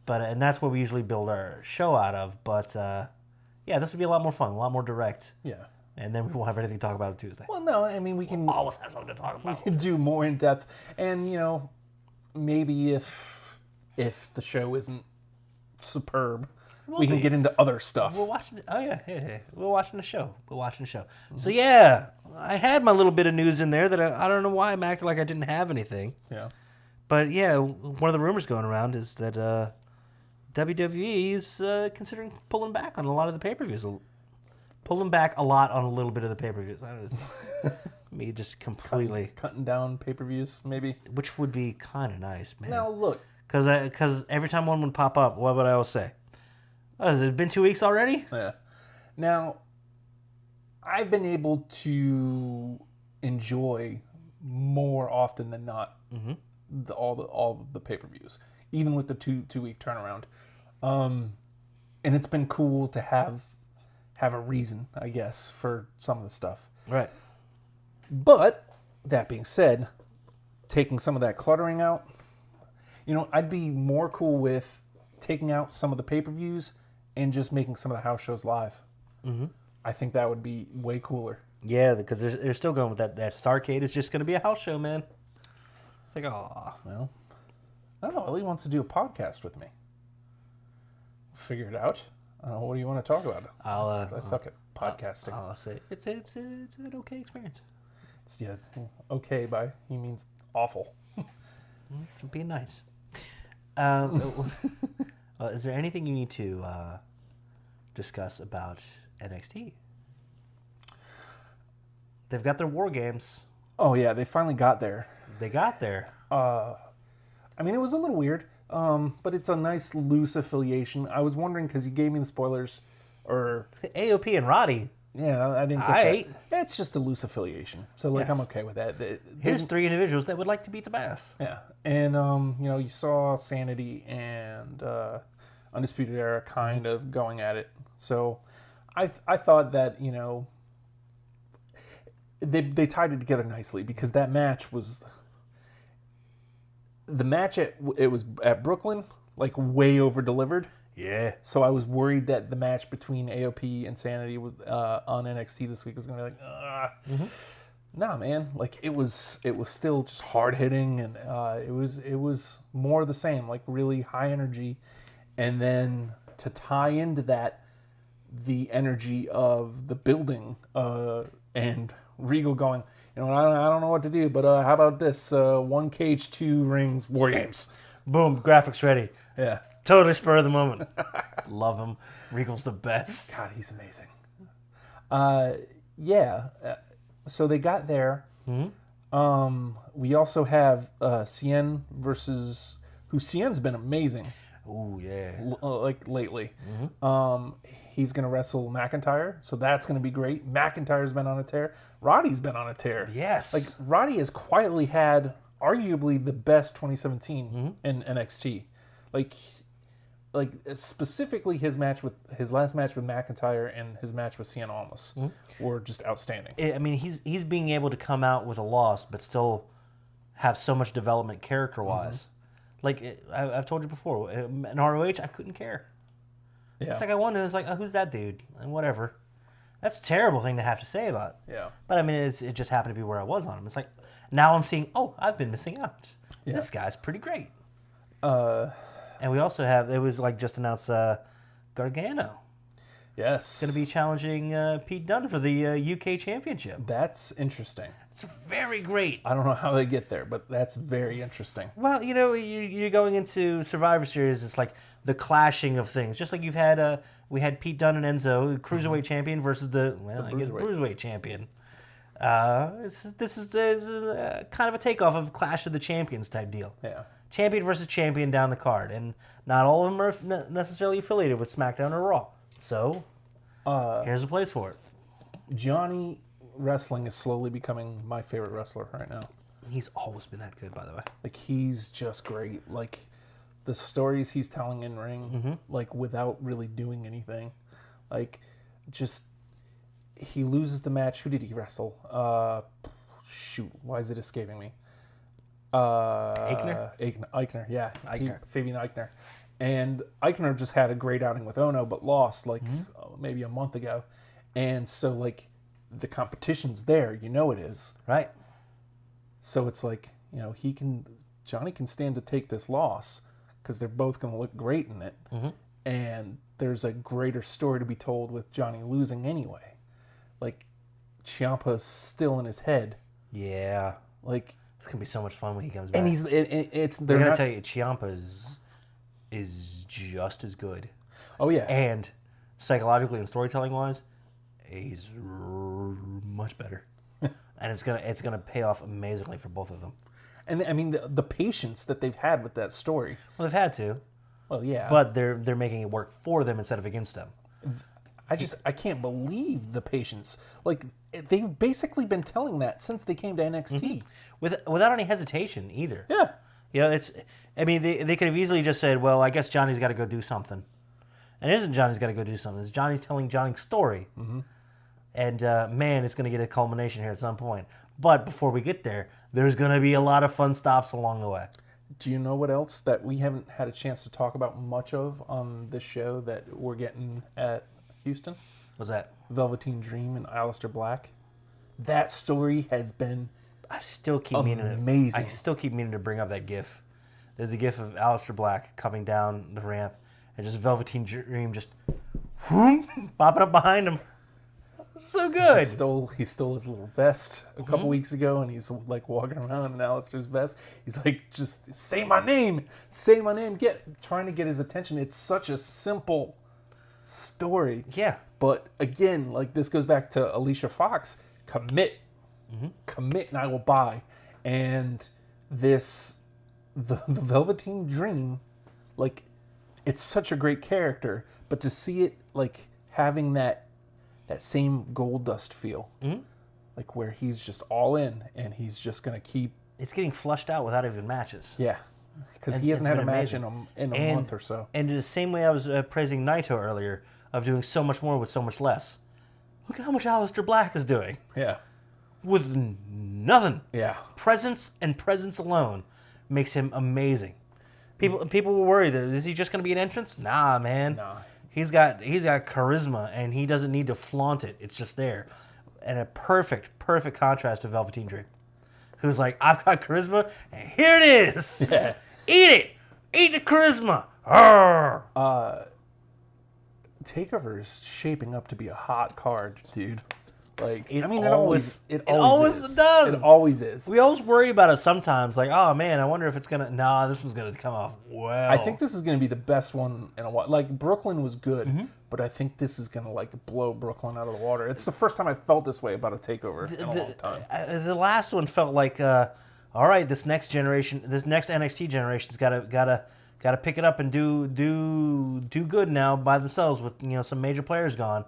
But and that's what we usually build our show out of. But yeah, this would be a lot more fun, a lot more direct. Yeah. And then we won't have anything to talk about on Tuesday. Well, no, I mean we can Always have something to talk about. do more in depth, and you know, maybe if the show isn't superb, we can get into other stuff. We're watching. Oh yeah. We're watching the show. So yeah, I had my little bit of news in there that I don't know why I'm acting like I didn't have anything. Yeah. But yeah, one of the rumors going around is that WWE is considering pulling back on a lot of the pay-per-views. Pulling back a lot on a little bit of the pay-per-views. Me just completely. Cutting down pay-per-views, maybe. Which would be kind of nice, man. Now look. Because every time one would pop up, what would I always say? Oh, has it been 2 weeks already? Yeah. Now, I've been able to enjoy more often than not all of the pay-per-views, even with the two week turnaround. And it's been cool to have a reason, I guess, for some of the stuff. Right. But that being said, taking some of that cluttering out, you know, I'd be more cool with taking out some of the pay-per-views and just making some of the house shows live. I think that would be way cooler. Yeah, because they're still going with that Starcade is just going to be a house show, man. It's like, oh, Well, I don't know. Ellie wants to do a podcast with me. Figure it out. What do you want to talk about? I suck at podcasting. I'll say it's an okay experience. Okay by he means awful. Being nice. Is there anything you need to discuss about NXT? They've got their War Games. Oh yeah, they finally got there. They got there. I mean, it was a little weird, but it's a nice loose affiliation. I was wondering because you gave me the spoilers, or AOP and Roddy. yeah, I didn't get that. It's just a loose affiliation, so like Yes. I'm okay with that. Here's 3 individuals that would like to beat some ass. Yeah, and you saw Sanity and Undisputed Era kind of going at it. So I thought that they tied it together nicely because that match was it was at Brooklyn, like way over delivered. Yeah. So I was worried that the match between AOP and Sanity on NXT this week was going to be like, nah, man. Like it was still just hard hitting, and it was more of the same, like really high energy, and then to tie into that, the energy of the building and Regal going, I don't know what to do, but how about this? 1 cage, 2 rings, War Games. Boom, graphics ready. Yeah. Totally spur of the moment. Love him. Regal's the best. God, he's amazing. So they got there. We also have Cien versus Cien's been amazing. Ooh, yeah. Like lately. He's going to wrestle McIntyre, so that's going to be great. McIntyre's been on a tear. Roddy's been on a tear. Yes. Like, Roddy has quietly had arguably the best 2017 in NXT. Like specifically his last match with McIntyre and his match with Cien Almas were just outstanding. I mean, he's being able to come out with a loss, but still have so much development character-wise. Like, I've told you before, in ROH, I couldn't care. Yeah. It's like I won, and it's like, oh, who's that dude? And whatever. That's a terrible thing to have to say about. Yeah. But I mean, it just happened to be where I was on him. It's like, now I'm seeing, oh, I've been missing out. Yeah. This guy's pretty great. And we also have, it was like just announced Gargano. Yes. Going to be challenging Pete Dunne for the UK Championship. That's interesting. It's very great. I don't know how they get there, but that's very interesting. Well, you're going into Survivor Series. It's like the clashing of things. Just like we had Pete Dunne and Enzo, the Cruiserweight champion versus the Bruiserweight champion. This is kind of a takeoff of Clash of the Champions type deal. Yeah. Champion versus champion down the card. And not all of them are necessarily affiliated with SmackDown or Raw. So, here's a place for it. Johnny Wrestling is slowly becoming my favorite wrestler right now. He's always been that good, by the way. Like, he's just great. Like, the stories he's telling in ring, like, without really doing anything. Like, just, he loses the match. Who did he wrestle? Shoot, why is it escaping me? Eichner, yeah. Eichner. Fabian Eichner. And Eichner just had a great outing with Ono, but lost, like, maybe a month ago. And so, like, the competition's there. You know it is. Right. So it's like, Johnny can stand to take this loss because they're both going to look great in it. And there's a greater story to be told with Johnny losing anyway. Like, Ciampa's still in his head. Yeah. Like, it's going to be so much fun when he comes back. and they're going to tell you, Ciampa is just as good. Oh, yeah. And psychologically and storytelling-wise, he's much better. And it's gonna pay off amazingly for both of them. And I mean the patience that they've had with that story. Well, they've had to. Well, yeah. But they're making it work for them instead of against them. I can't believe the patience. Like, they've basically been telling that since they came to NXT. Without any hesitation either. Yeah. They could have easily just said, well, I guess Johnny's got to go do something. And it isn't Johnny's got to go do something. It's Johnny telling Johnny's story. And, man, it's going to get a culmination here at some point. But before we get there, there's going to be a lot of fun stops along the way. Do you know what else that we haven't had a chance to talk about much of on this show that we're getting at Houston? What's that? Velveteen Dream and Aleister Black. that story has been I still keep amazing. I still keep meaning to bring up that GIF. There's a GIF of Aleister Black coming down the ramp, and just Velveteen Dream just whoom, popping up behind him. So good. He stole his little vest a couple weeks ago, and he's like walking around in Alistair's vest. He's like, just say my name, trying to get his attention. It's such a simple story. Yeah. But again, like this goes back to Alicia Fox. Commit, and I will buy. And this, the Velveteen Dream, like, it's such a great character. But to see it like having that same Goldust feel, like where he's just all in and he's just gonna keep. It's getting flushed out without even matches. Yeah, because he hasn't had a match in a month or so. And the same way I was praising Naito earlier, of doing so much more with so much less. Look at how much Aleister Black is doing. Yeah, with nothing. Yeah, presence alone makes him amazing. People were worried that is he just gonna be an entrance? Nah, man. Nah. He's got charisma, and he doesn't need to flaunt it. It's just there. And a perfect contrast to Velveteen Dream, who's like, I've got charisma, and here it is. Yeah. Eat it. Eat the charisma. Arr. TakeOver is shaping up to be a hot card, dude. Like, It always does. It always is. We always worry about it sometimes. Like, oh, man, I wonder if it's going to... Nah, this one's going to come off well. I think this is going to be the best one in a while. Like, Brooklyn was good, but I think this is going to, like, blow Brooklyn out of the water. It's the first time I felt this way about a TakeOver in a long time. The last one felt like, all right, this next NXT generation's got to pick it up and do good now by themselves with, some major players gone.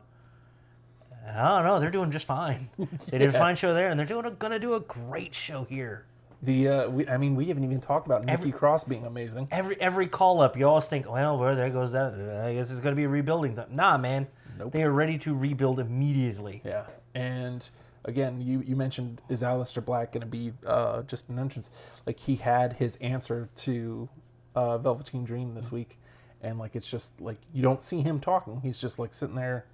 I don't know. They're doing just fine. They did a fine show there, and they're going to do a great show here. We haven't even talked about Nikki Cross being amazing. Every call up, you always think, well, there goes that. I guess it's going to be a rebuilding. Nah, man. Nope. They are ready to rebuild immediately. Yeah, and again, you mentioned, is Aleister Black going to be just an entrance? Like, he had his answer to Velveteen Dream this week, and like it's just like you don't see him talking. He's just like sitting there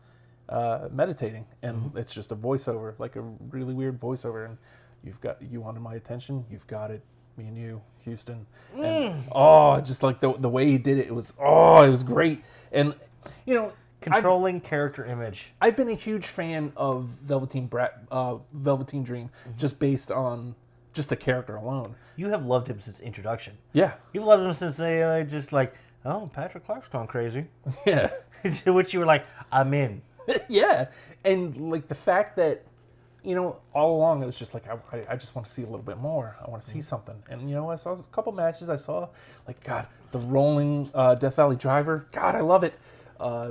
meditating, and it's just a voiceover, like a really weird voiceover, and you wanted my attention, you've got it, me and you, Houston, and just like the way he did it, it was great. And controlling character image. I've been a huge fan of Velveteen Dream, just based on just the character alone. You have loved him since introduction. Yeah, You've loved him since they just like, oh, Patrick Clark's gone crazy. yeah. To which you were like, I'm in. Yeah, and like the fact that all along it was just like I just want to see a little bit more. I want to see something, and I saw a couple matches. I saw like the rolling Death Valley Driver. God, I love it.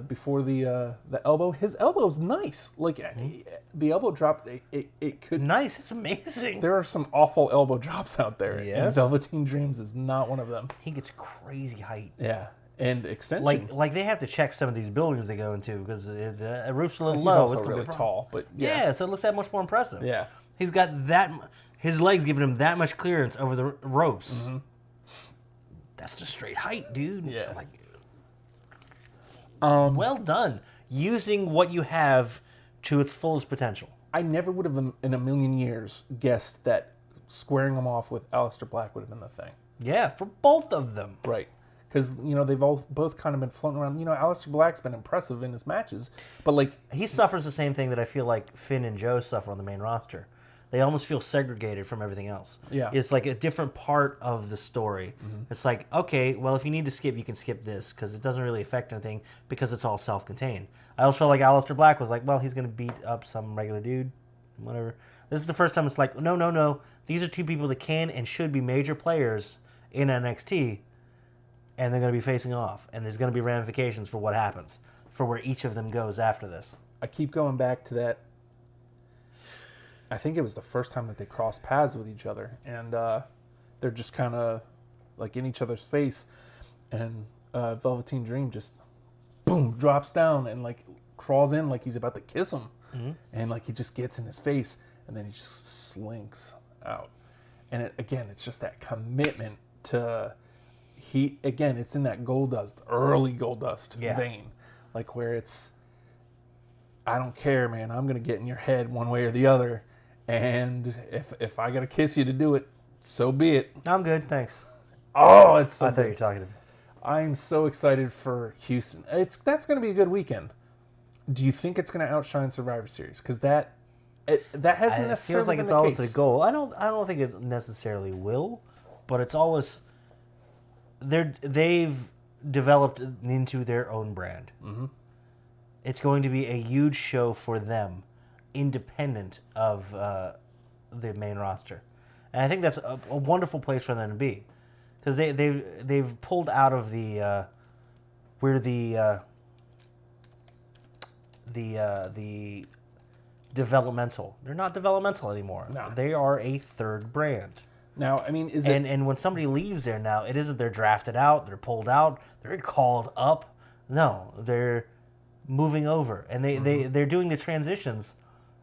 Before the elbow, his elbow's nice. Like the elbow drop, it could nice. It's amazing. There are some awful elbow drops out there. Yes. And Velveteen Dreams is not one of them. He gets crazy height. Yeah. And extension. Like they have to check some of these buildings they go into because the roof's a little He's low. also it's really tall, but yeah, so it looks that much more impressive. Yeah, he's got his legs giving him that much clearance over the ropes. Mm-hmm. That's just straight height, dude. Yeah. Like, well done, using what you have to its fullest potential. I never would have in a million years guessed that squaring them off with Aleister Black would have been the thing. Yeah, for both of them. Right. Because, they've both kind of been floating around. Aleister Black's been impressive in his matches. But, like... He suffers the same thing that I feel like Finn and Joe suffer on the main roster. They almost feel segregated from everything else. Yeah. It's like a different part of the story. Mm-hmm. It's like, okay, well, if you need to skip, you can skip this because it doesn't really affect anything because it's all self-contained. I also felt like Aleister Black was like, well, he's going to beat up some regular dude, whatever. This is the first time it's like, no. These are two people that can and should be major players in NXT. And they're going to be facing off. And there's going to be ramifications for what happens, for where each of them goes after this. I keep going back to that. I think it was the first time that they crossed paths with each other. And they're just kind of like in each other's face. And Velveteen Dream just, boom, drops down and like crawls in like he's about to kiss him. Mm-hmm. And like he just gets in his face. And then he just slinks out. And it's just that commitment to... it's in that early Goldust vein, like where it's, I don't care, man, I'm going to get in your head one way or the other, And if I got to kiss you to do it, so be it. I'm good, thanks. Oh, it's so I thought you good. were talking to me. I'm so excited for Houston. That's going to be a good weekend. Do you think it's going to outshine Survivor Series? Because that hasn't It necessarily feels like been it's the always case. the goal. I don't think it necessarily will, but it's always they've developed into their own brand. Mm-hmm. It's going to be a huge show for them, independent of the main roster, and I think that's a wonderful place for them to be, because they've pulled out of the where the developmental. They're not developmental anymore. No. They are a third brand. Now, I mean, is it... And when somebody leaves there now, it isn't they're drafted out, they're pulled out, they're called up. No, they're moving over. And they're doing the transitions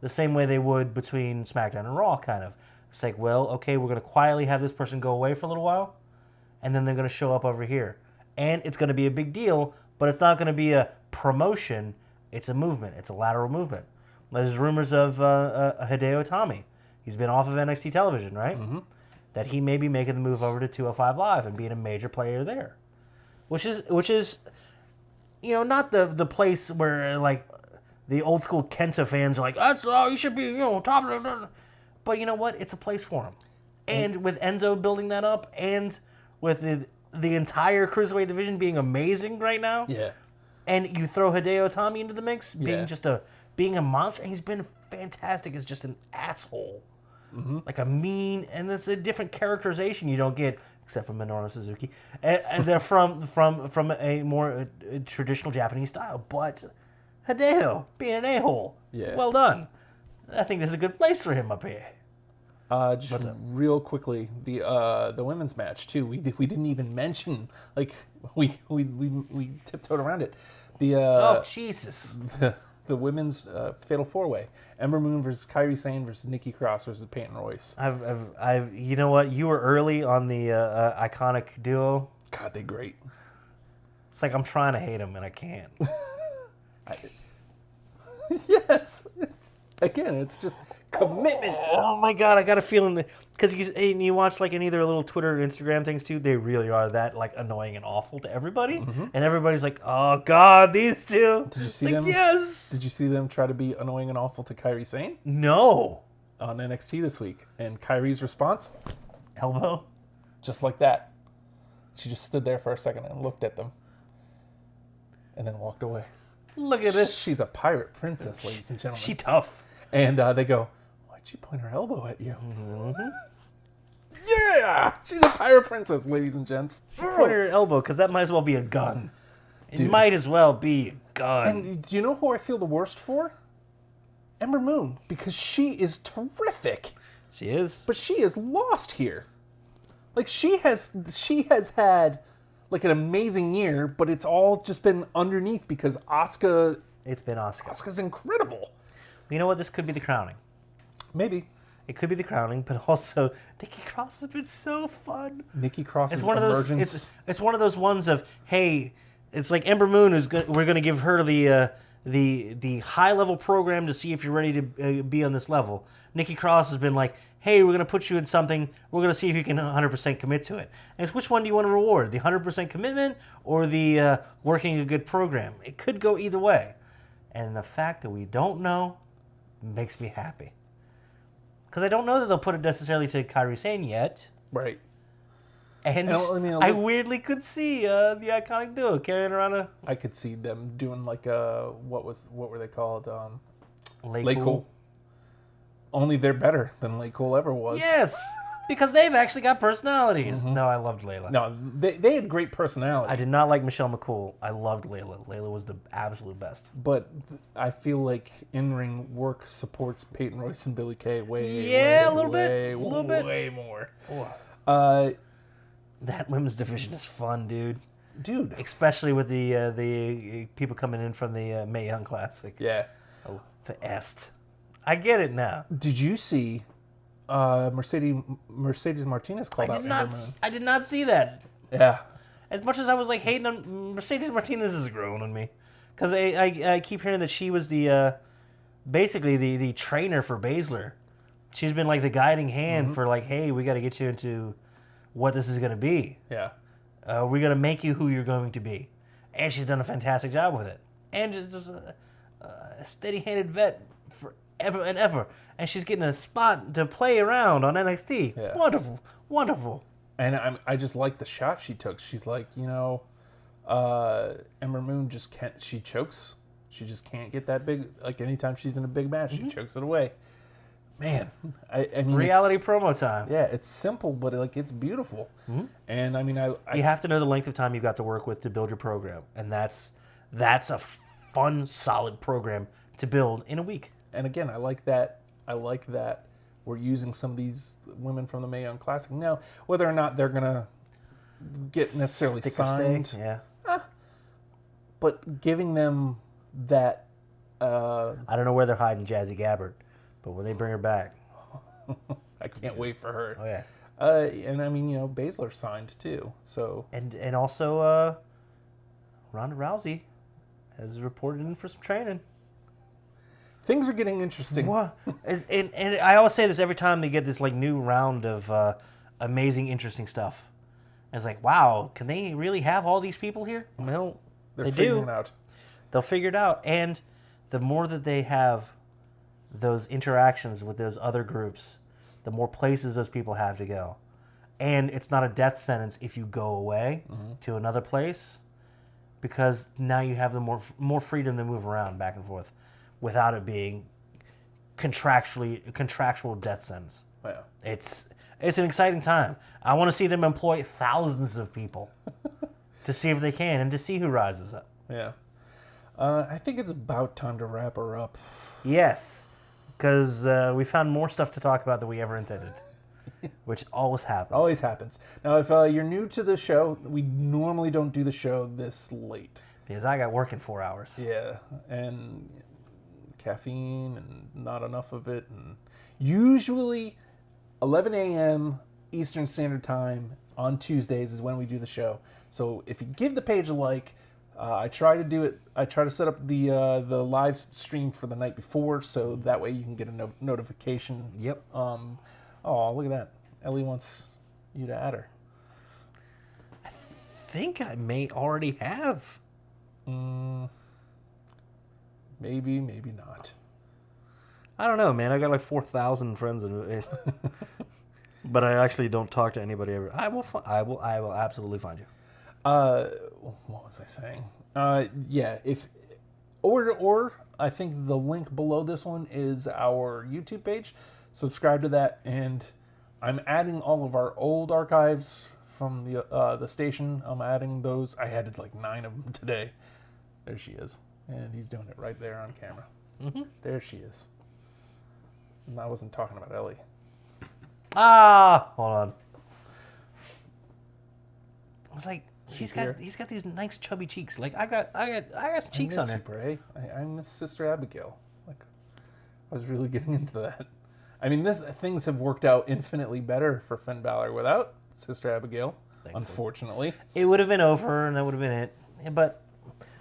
the same way they would between SmackDown and Raw, kind of. It's like, well, okay, we're going to quietly have this person go away for a little while, and then they're going to show up over here. And it's going to be a big deal, but it's not going to be a promotion. It's a movement. It's a lateral movement. There's rumors of Hideo Itami. He's been off of NXT television, right? Mm-hmm. That he may be making the move over to 205 Live and being a major player there, which is, not the place where like the old school Kenta fans are like, that's you should be, top. But you know what? It's a place for him. And with Enzo building that up, and with the entire cruiserweight division being amazing right now, Yeah. and you throw Hideo Itami into the mix, Yeah. being a monster, and he's been fantastic as just an asshole. Mm-hmm. Like a mean, and it's a different characterization you don't get, except for Minoru Suzuki, and they're from a more traditional Japanese style. But Hideo being an a-hole, well done. I think this is a good place for him up here. Just real quickly, the women's match too. We didn't even mention, like we tiptoed around it. Oh Jesus. The women's fatal 4-way: Ember Moon versus Kairi Sane versus Nikki Cross versus Peyton Royce. I've you know what? You were early on the iconic duo. God, they great. It's like I'm trying to hate them and I can't. Yes. Again, it's just commitment. Oh my God, I got a feeling that because you watch like any of their little Twitter or Instagram things too, they really are that like annoying and awful to everybody, and everybody's like, oh God, these two. Did you see like, them? Yes. Did you see them try to be annoying and awful to Kairi Sane No. on NXT this week? And Kairi's response, Elbow. just like that. She just stood there for a second and looked at them, and then walked away. Look at this. She's a pirate princess, ladies and gentlemen. She tough. And they go, why'd she point her elbow at you? Mm-hmm. Yeah! She's a pirate princess, ladies and gents. She pointed her elbow because that might as well be a gun. It Dude. might as well be a gun. And do you know who I feel the worst for? Ember Moon, because she is terrific, She is. but she is lost here. Like she has had like an amazing year, but it's all just been underneath because Asuka. It's been Asuka. Asuka's incredible. You know what? This could be the crowning. Maybe It could be the crowning, but also Nikki Cross has been so fun. Nikki Cross's It's one of those. emergence. It's one of those ones of hey, it's like Ember Moon is. We're going to give her the high level program to see if you're ready to be on this level. Nikki Cross has been like, hey, we're going to put you in something. We're going to see if you can 100% commit to it. And it's which one do you want to reward? The 100% commitment or the working a good program? It could go either way. And the fact that we don't know makes me happy. Because I don't know that they'll put it necessarily to Kairi Sane yet. Right. And I weirdly could see the iconic duo carrying around a I could see them doing like what were they called? Lake Cool. Only they're better than Lake Cool ever was. Yes, because they've actually got personalities. No, I loved Layla. No, they had great personality. I did not like Michelle McCool. I loved Layla. Layla was the absolute best. But I feel like in-ring work supports Peyton Royce and Billie Kay way a little bit. Way more. That women's division is fun, dude. Dude. Especially with the people coming in from the Mae Young Classic. Yeah. Oh, the Est. I get it now. Did you see Mercedes Martinez called out Ember Moon? I did not see that. Yeah. As much as I was like hating on Mercedes Martinez is growing on me, because I keep hearing that she was the basically the trainer for Baszler She's been like the guiding hand for like, hey, we got to get you into what this is going to be. Yeah. We're going to make you who you're going to be. And she's done a fantastic job with it. And just a steady-handed vet forever and ever. And she's getting a spot to play around on NXT. Yeah. Wonderful. Wonderful. And I just like the shot she took. She's like, Ember Moon just can't. She chokes. She just can't get that big. Like anytime she's in a big match, she chokes it away. Man, I mean, Reality promo time. Yeah, it's simple, but like it's beautiful. And I mean, You have to know the length of time you've got to work with to build your program, and that's a fun, solid program to build in a week. And again, I like that. We're using some of these women from the Mae Young Classic now. Whether or not they're gonna get necessarily Stick or signed, stay, yeah. but giving them that. I don't know where they're hiding Jazzy Gabbard, but when they bring her back, I can't wait for her. oh yeah. And I mean, Baszler signed too. So And also Ronda Rousey has reported in for some training. things are getting interesting. What? And I always say this every time they get this like new round of amazing, interesting stuff. And it's like, wow, can they really have all these people here? Well, They're they figuring do. it out. They'll figure it out. And the more that they have those interactions with those other groups, the more places those people have to go. And it's not a death sentence if you go away to another place, because now you have the more freedom to move around back and forth without it being contractual death sentence. Yeah. It's an exciting time. I want to see them employ thousands of people to see if they can and to see who rises up. Yeah. I think it's about time to wrap her up. Yes, because we found more stuff to talk about than we ever intended, which always happens. Always happens. Now, if you're new to the show, we normally don't do the show this late. Because I got work in 4 hours. Yeah, and caffeine and not enough of it. And usually 11 a.m. Eastern Standard Time on Tuesdays is when we do the show. So if you give the page a like, I try to do it. I try to set up the live stream for the night before, so that way you can get a notification. Yep. Oh, look at that. Ellie wants you to add her. I think I may already have. Maybe, maybe not. I don't know, man. I got like 4,000 friends, but I actually don't talk to anybody ever. I will absolutely find you. What was I saying? Yeah, or I think the link below this one is our YouTube page. Subscribe to that, and I'm adding all of our old archives from the station. I'm adding those. I added like 9 of them today. There she is, and he's doing it right there on camera. There she is. And I wasn't talking about Ellie. Hold on. I was like, he's got these nice chubby cheeks. Like I got some cheeks on I her. miss you, Bray. I miss Sister Abigail. Like, I was really getting into that. I mean, things have worked out infinitely better for Finn Balor without Sister Abigail. Thankfully. Unfortunately, It would have been over, and that would have been it. But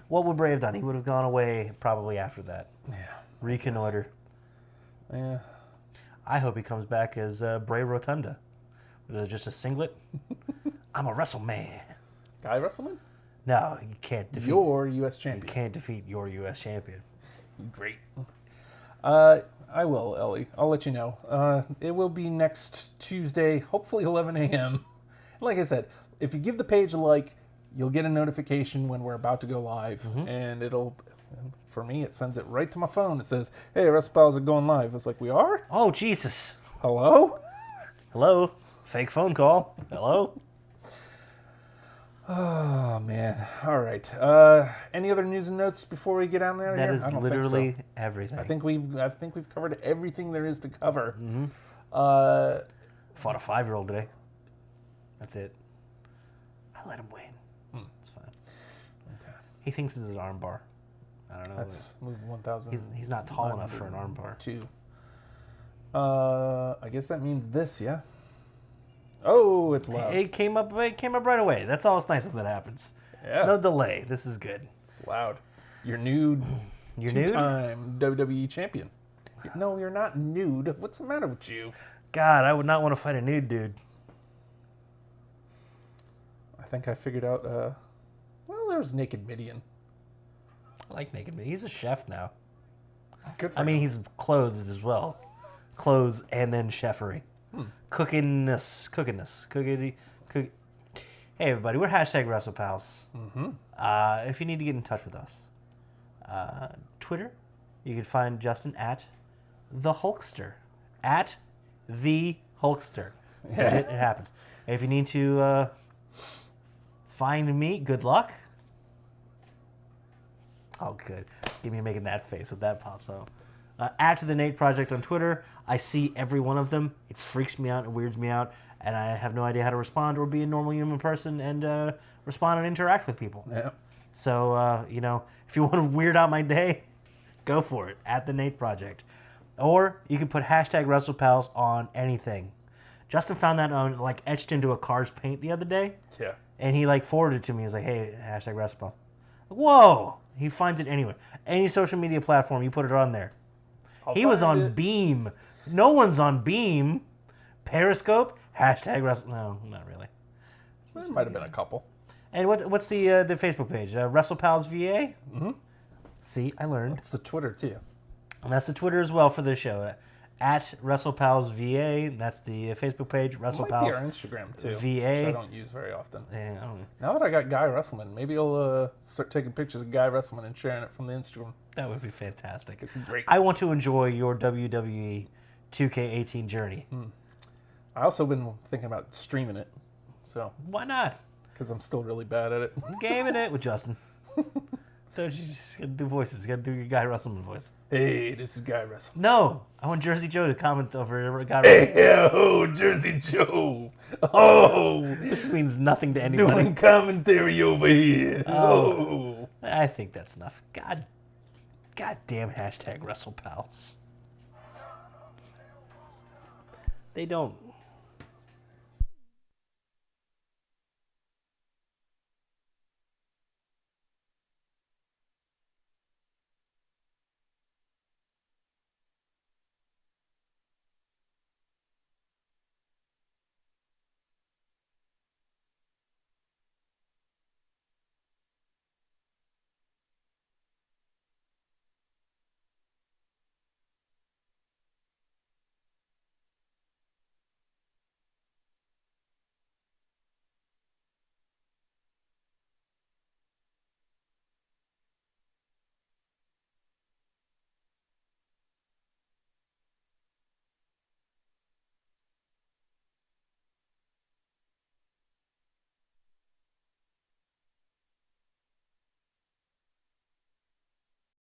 what would Bray have done? He would have gone away probably after that. yeah, Reconnoiter. yeah. I hope he comes back as Bray Rotunda. With just a singlet. I'm a wrestle man. Guy Wrestleman, No, you can't defeat. your U.S. You champion. can't defeat your U.S. champion. Great. I will, Ellie. I'll let you know. It will be next Tuesday, hopefully 11 a.m. Like I said, if you give the page a like, you'll get a notification when we're about to go live, and it'll. For me, it sends it right to my phone. It says, "Hey, WrestlePals are going live." It's like, we are? Oh, Jesus. Hello? Hello? Fake phone call. Hello? Oh, man. All right. Any other news and notes before we get out of here? That is I don't literally think so. everything. I think we've covered everything there is to cover. Fought a 5-year-old today. That's it. I let him win. It's fine. Okay. He thinks it's an arm bar. I don't know. That's move 1,000. He's not tall enough for an arm bar. 2. I guess that means this, yeah. Oh, it's loud. It came up right away. That's always nice when that happens. Yeah. No delay. This is good. It's loud. Your new You're new? two-time WWE champion. No, you're not nude. What's the matter with you? God, I would not want to fight a nude dude. I think I figured out, well, there's Naked Midian. I like Naked Man. He's a chef now. Good for I mean, him. he's clothed as well. Clothes and then chefery. Cookingness. Cookity. Hey, everybody. We're hashtag WrestlePals. If you need to get in touch with us, Twitter, you can find Justin at the Hulkster. At the Hulkster. Legit, it happens. If you need to find me, good luck. Oh, good. Give me making that face if that pops up. At the Nate Project on Twitter. I see every one of them. It freaks me out. It weirds me out. And I have no idea how to respond or be a normal human person and respond and interact with people. Yeah. So, if you want to weird out my day, go for it. At the Nate Project. Or you can put hashtag WrestlePals on anything. Justin found that etched into a car's paint the other day. Yeah. And he forwarded it to me. He was like, hey, hashtag WrestlePals. Whoa! He finds it anyway. Any social media platform, you put it on there. He was on Beam. No one's on Beam. Periscope, hashtag Wrestle. No, not really. There might have been a couple. And what's the Facebook page? WrestlePals VA? Mm-hmm. See, I learned. It's the Twitter, too. And that's the Twitter as well for this show. At WrestlePals VA. That's the Facebook page. It might be WrestlePals our Instagram, too. VA. Which I don't use very often. Yeah, I don't know. Now that I got Guy Wrestleman, maybe I'll start taking pictures of Guy Wrestleman and sharing it from the Instagram. That would be fantastic. It's great. I want to enjoy your WWE 2K18 journey. I also been thinking about streaming it, so Why not? because I'm still really bad at it. Gaming it with Justin. Don't you just gotta do voices? You gotta do your Guy Russellman voice. Hey, this is Guy Wrestleman. No, I want Jersey Joe to comment over Guy Russellman. Hey, oh, Jersey Joe. Oh, This means nothing to anybody. doing commentary over here. Oh. I think that's enough. God damn hashtag WrestlePals. They don't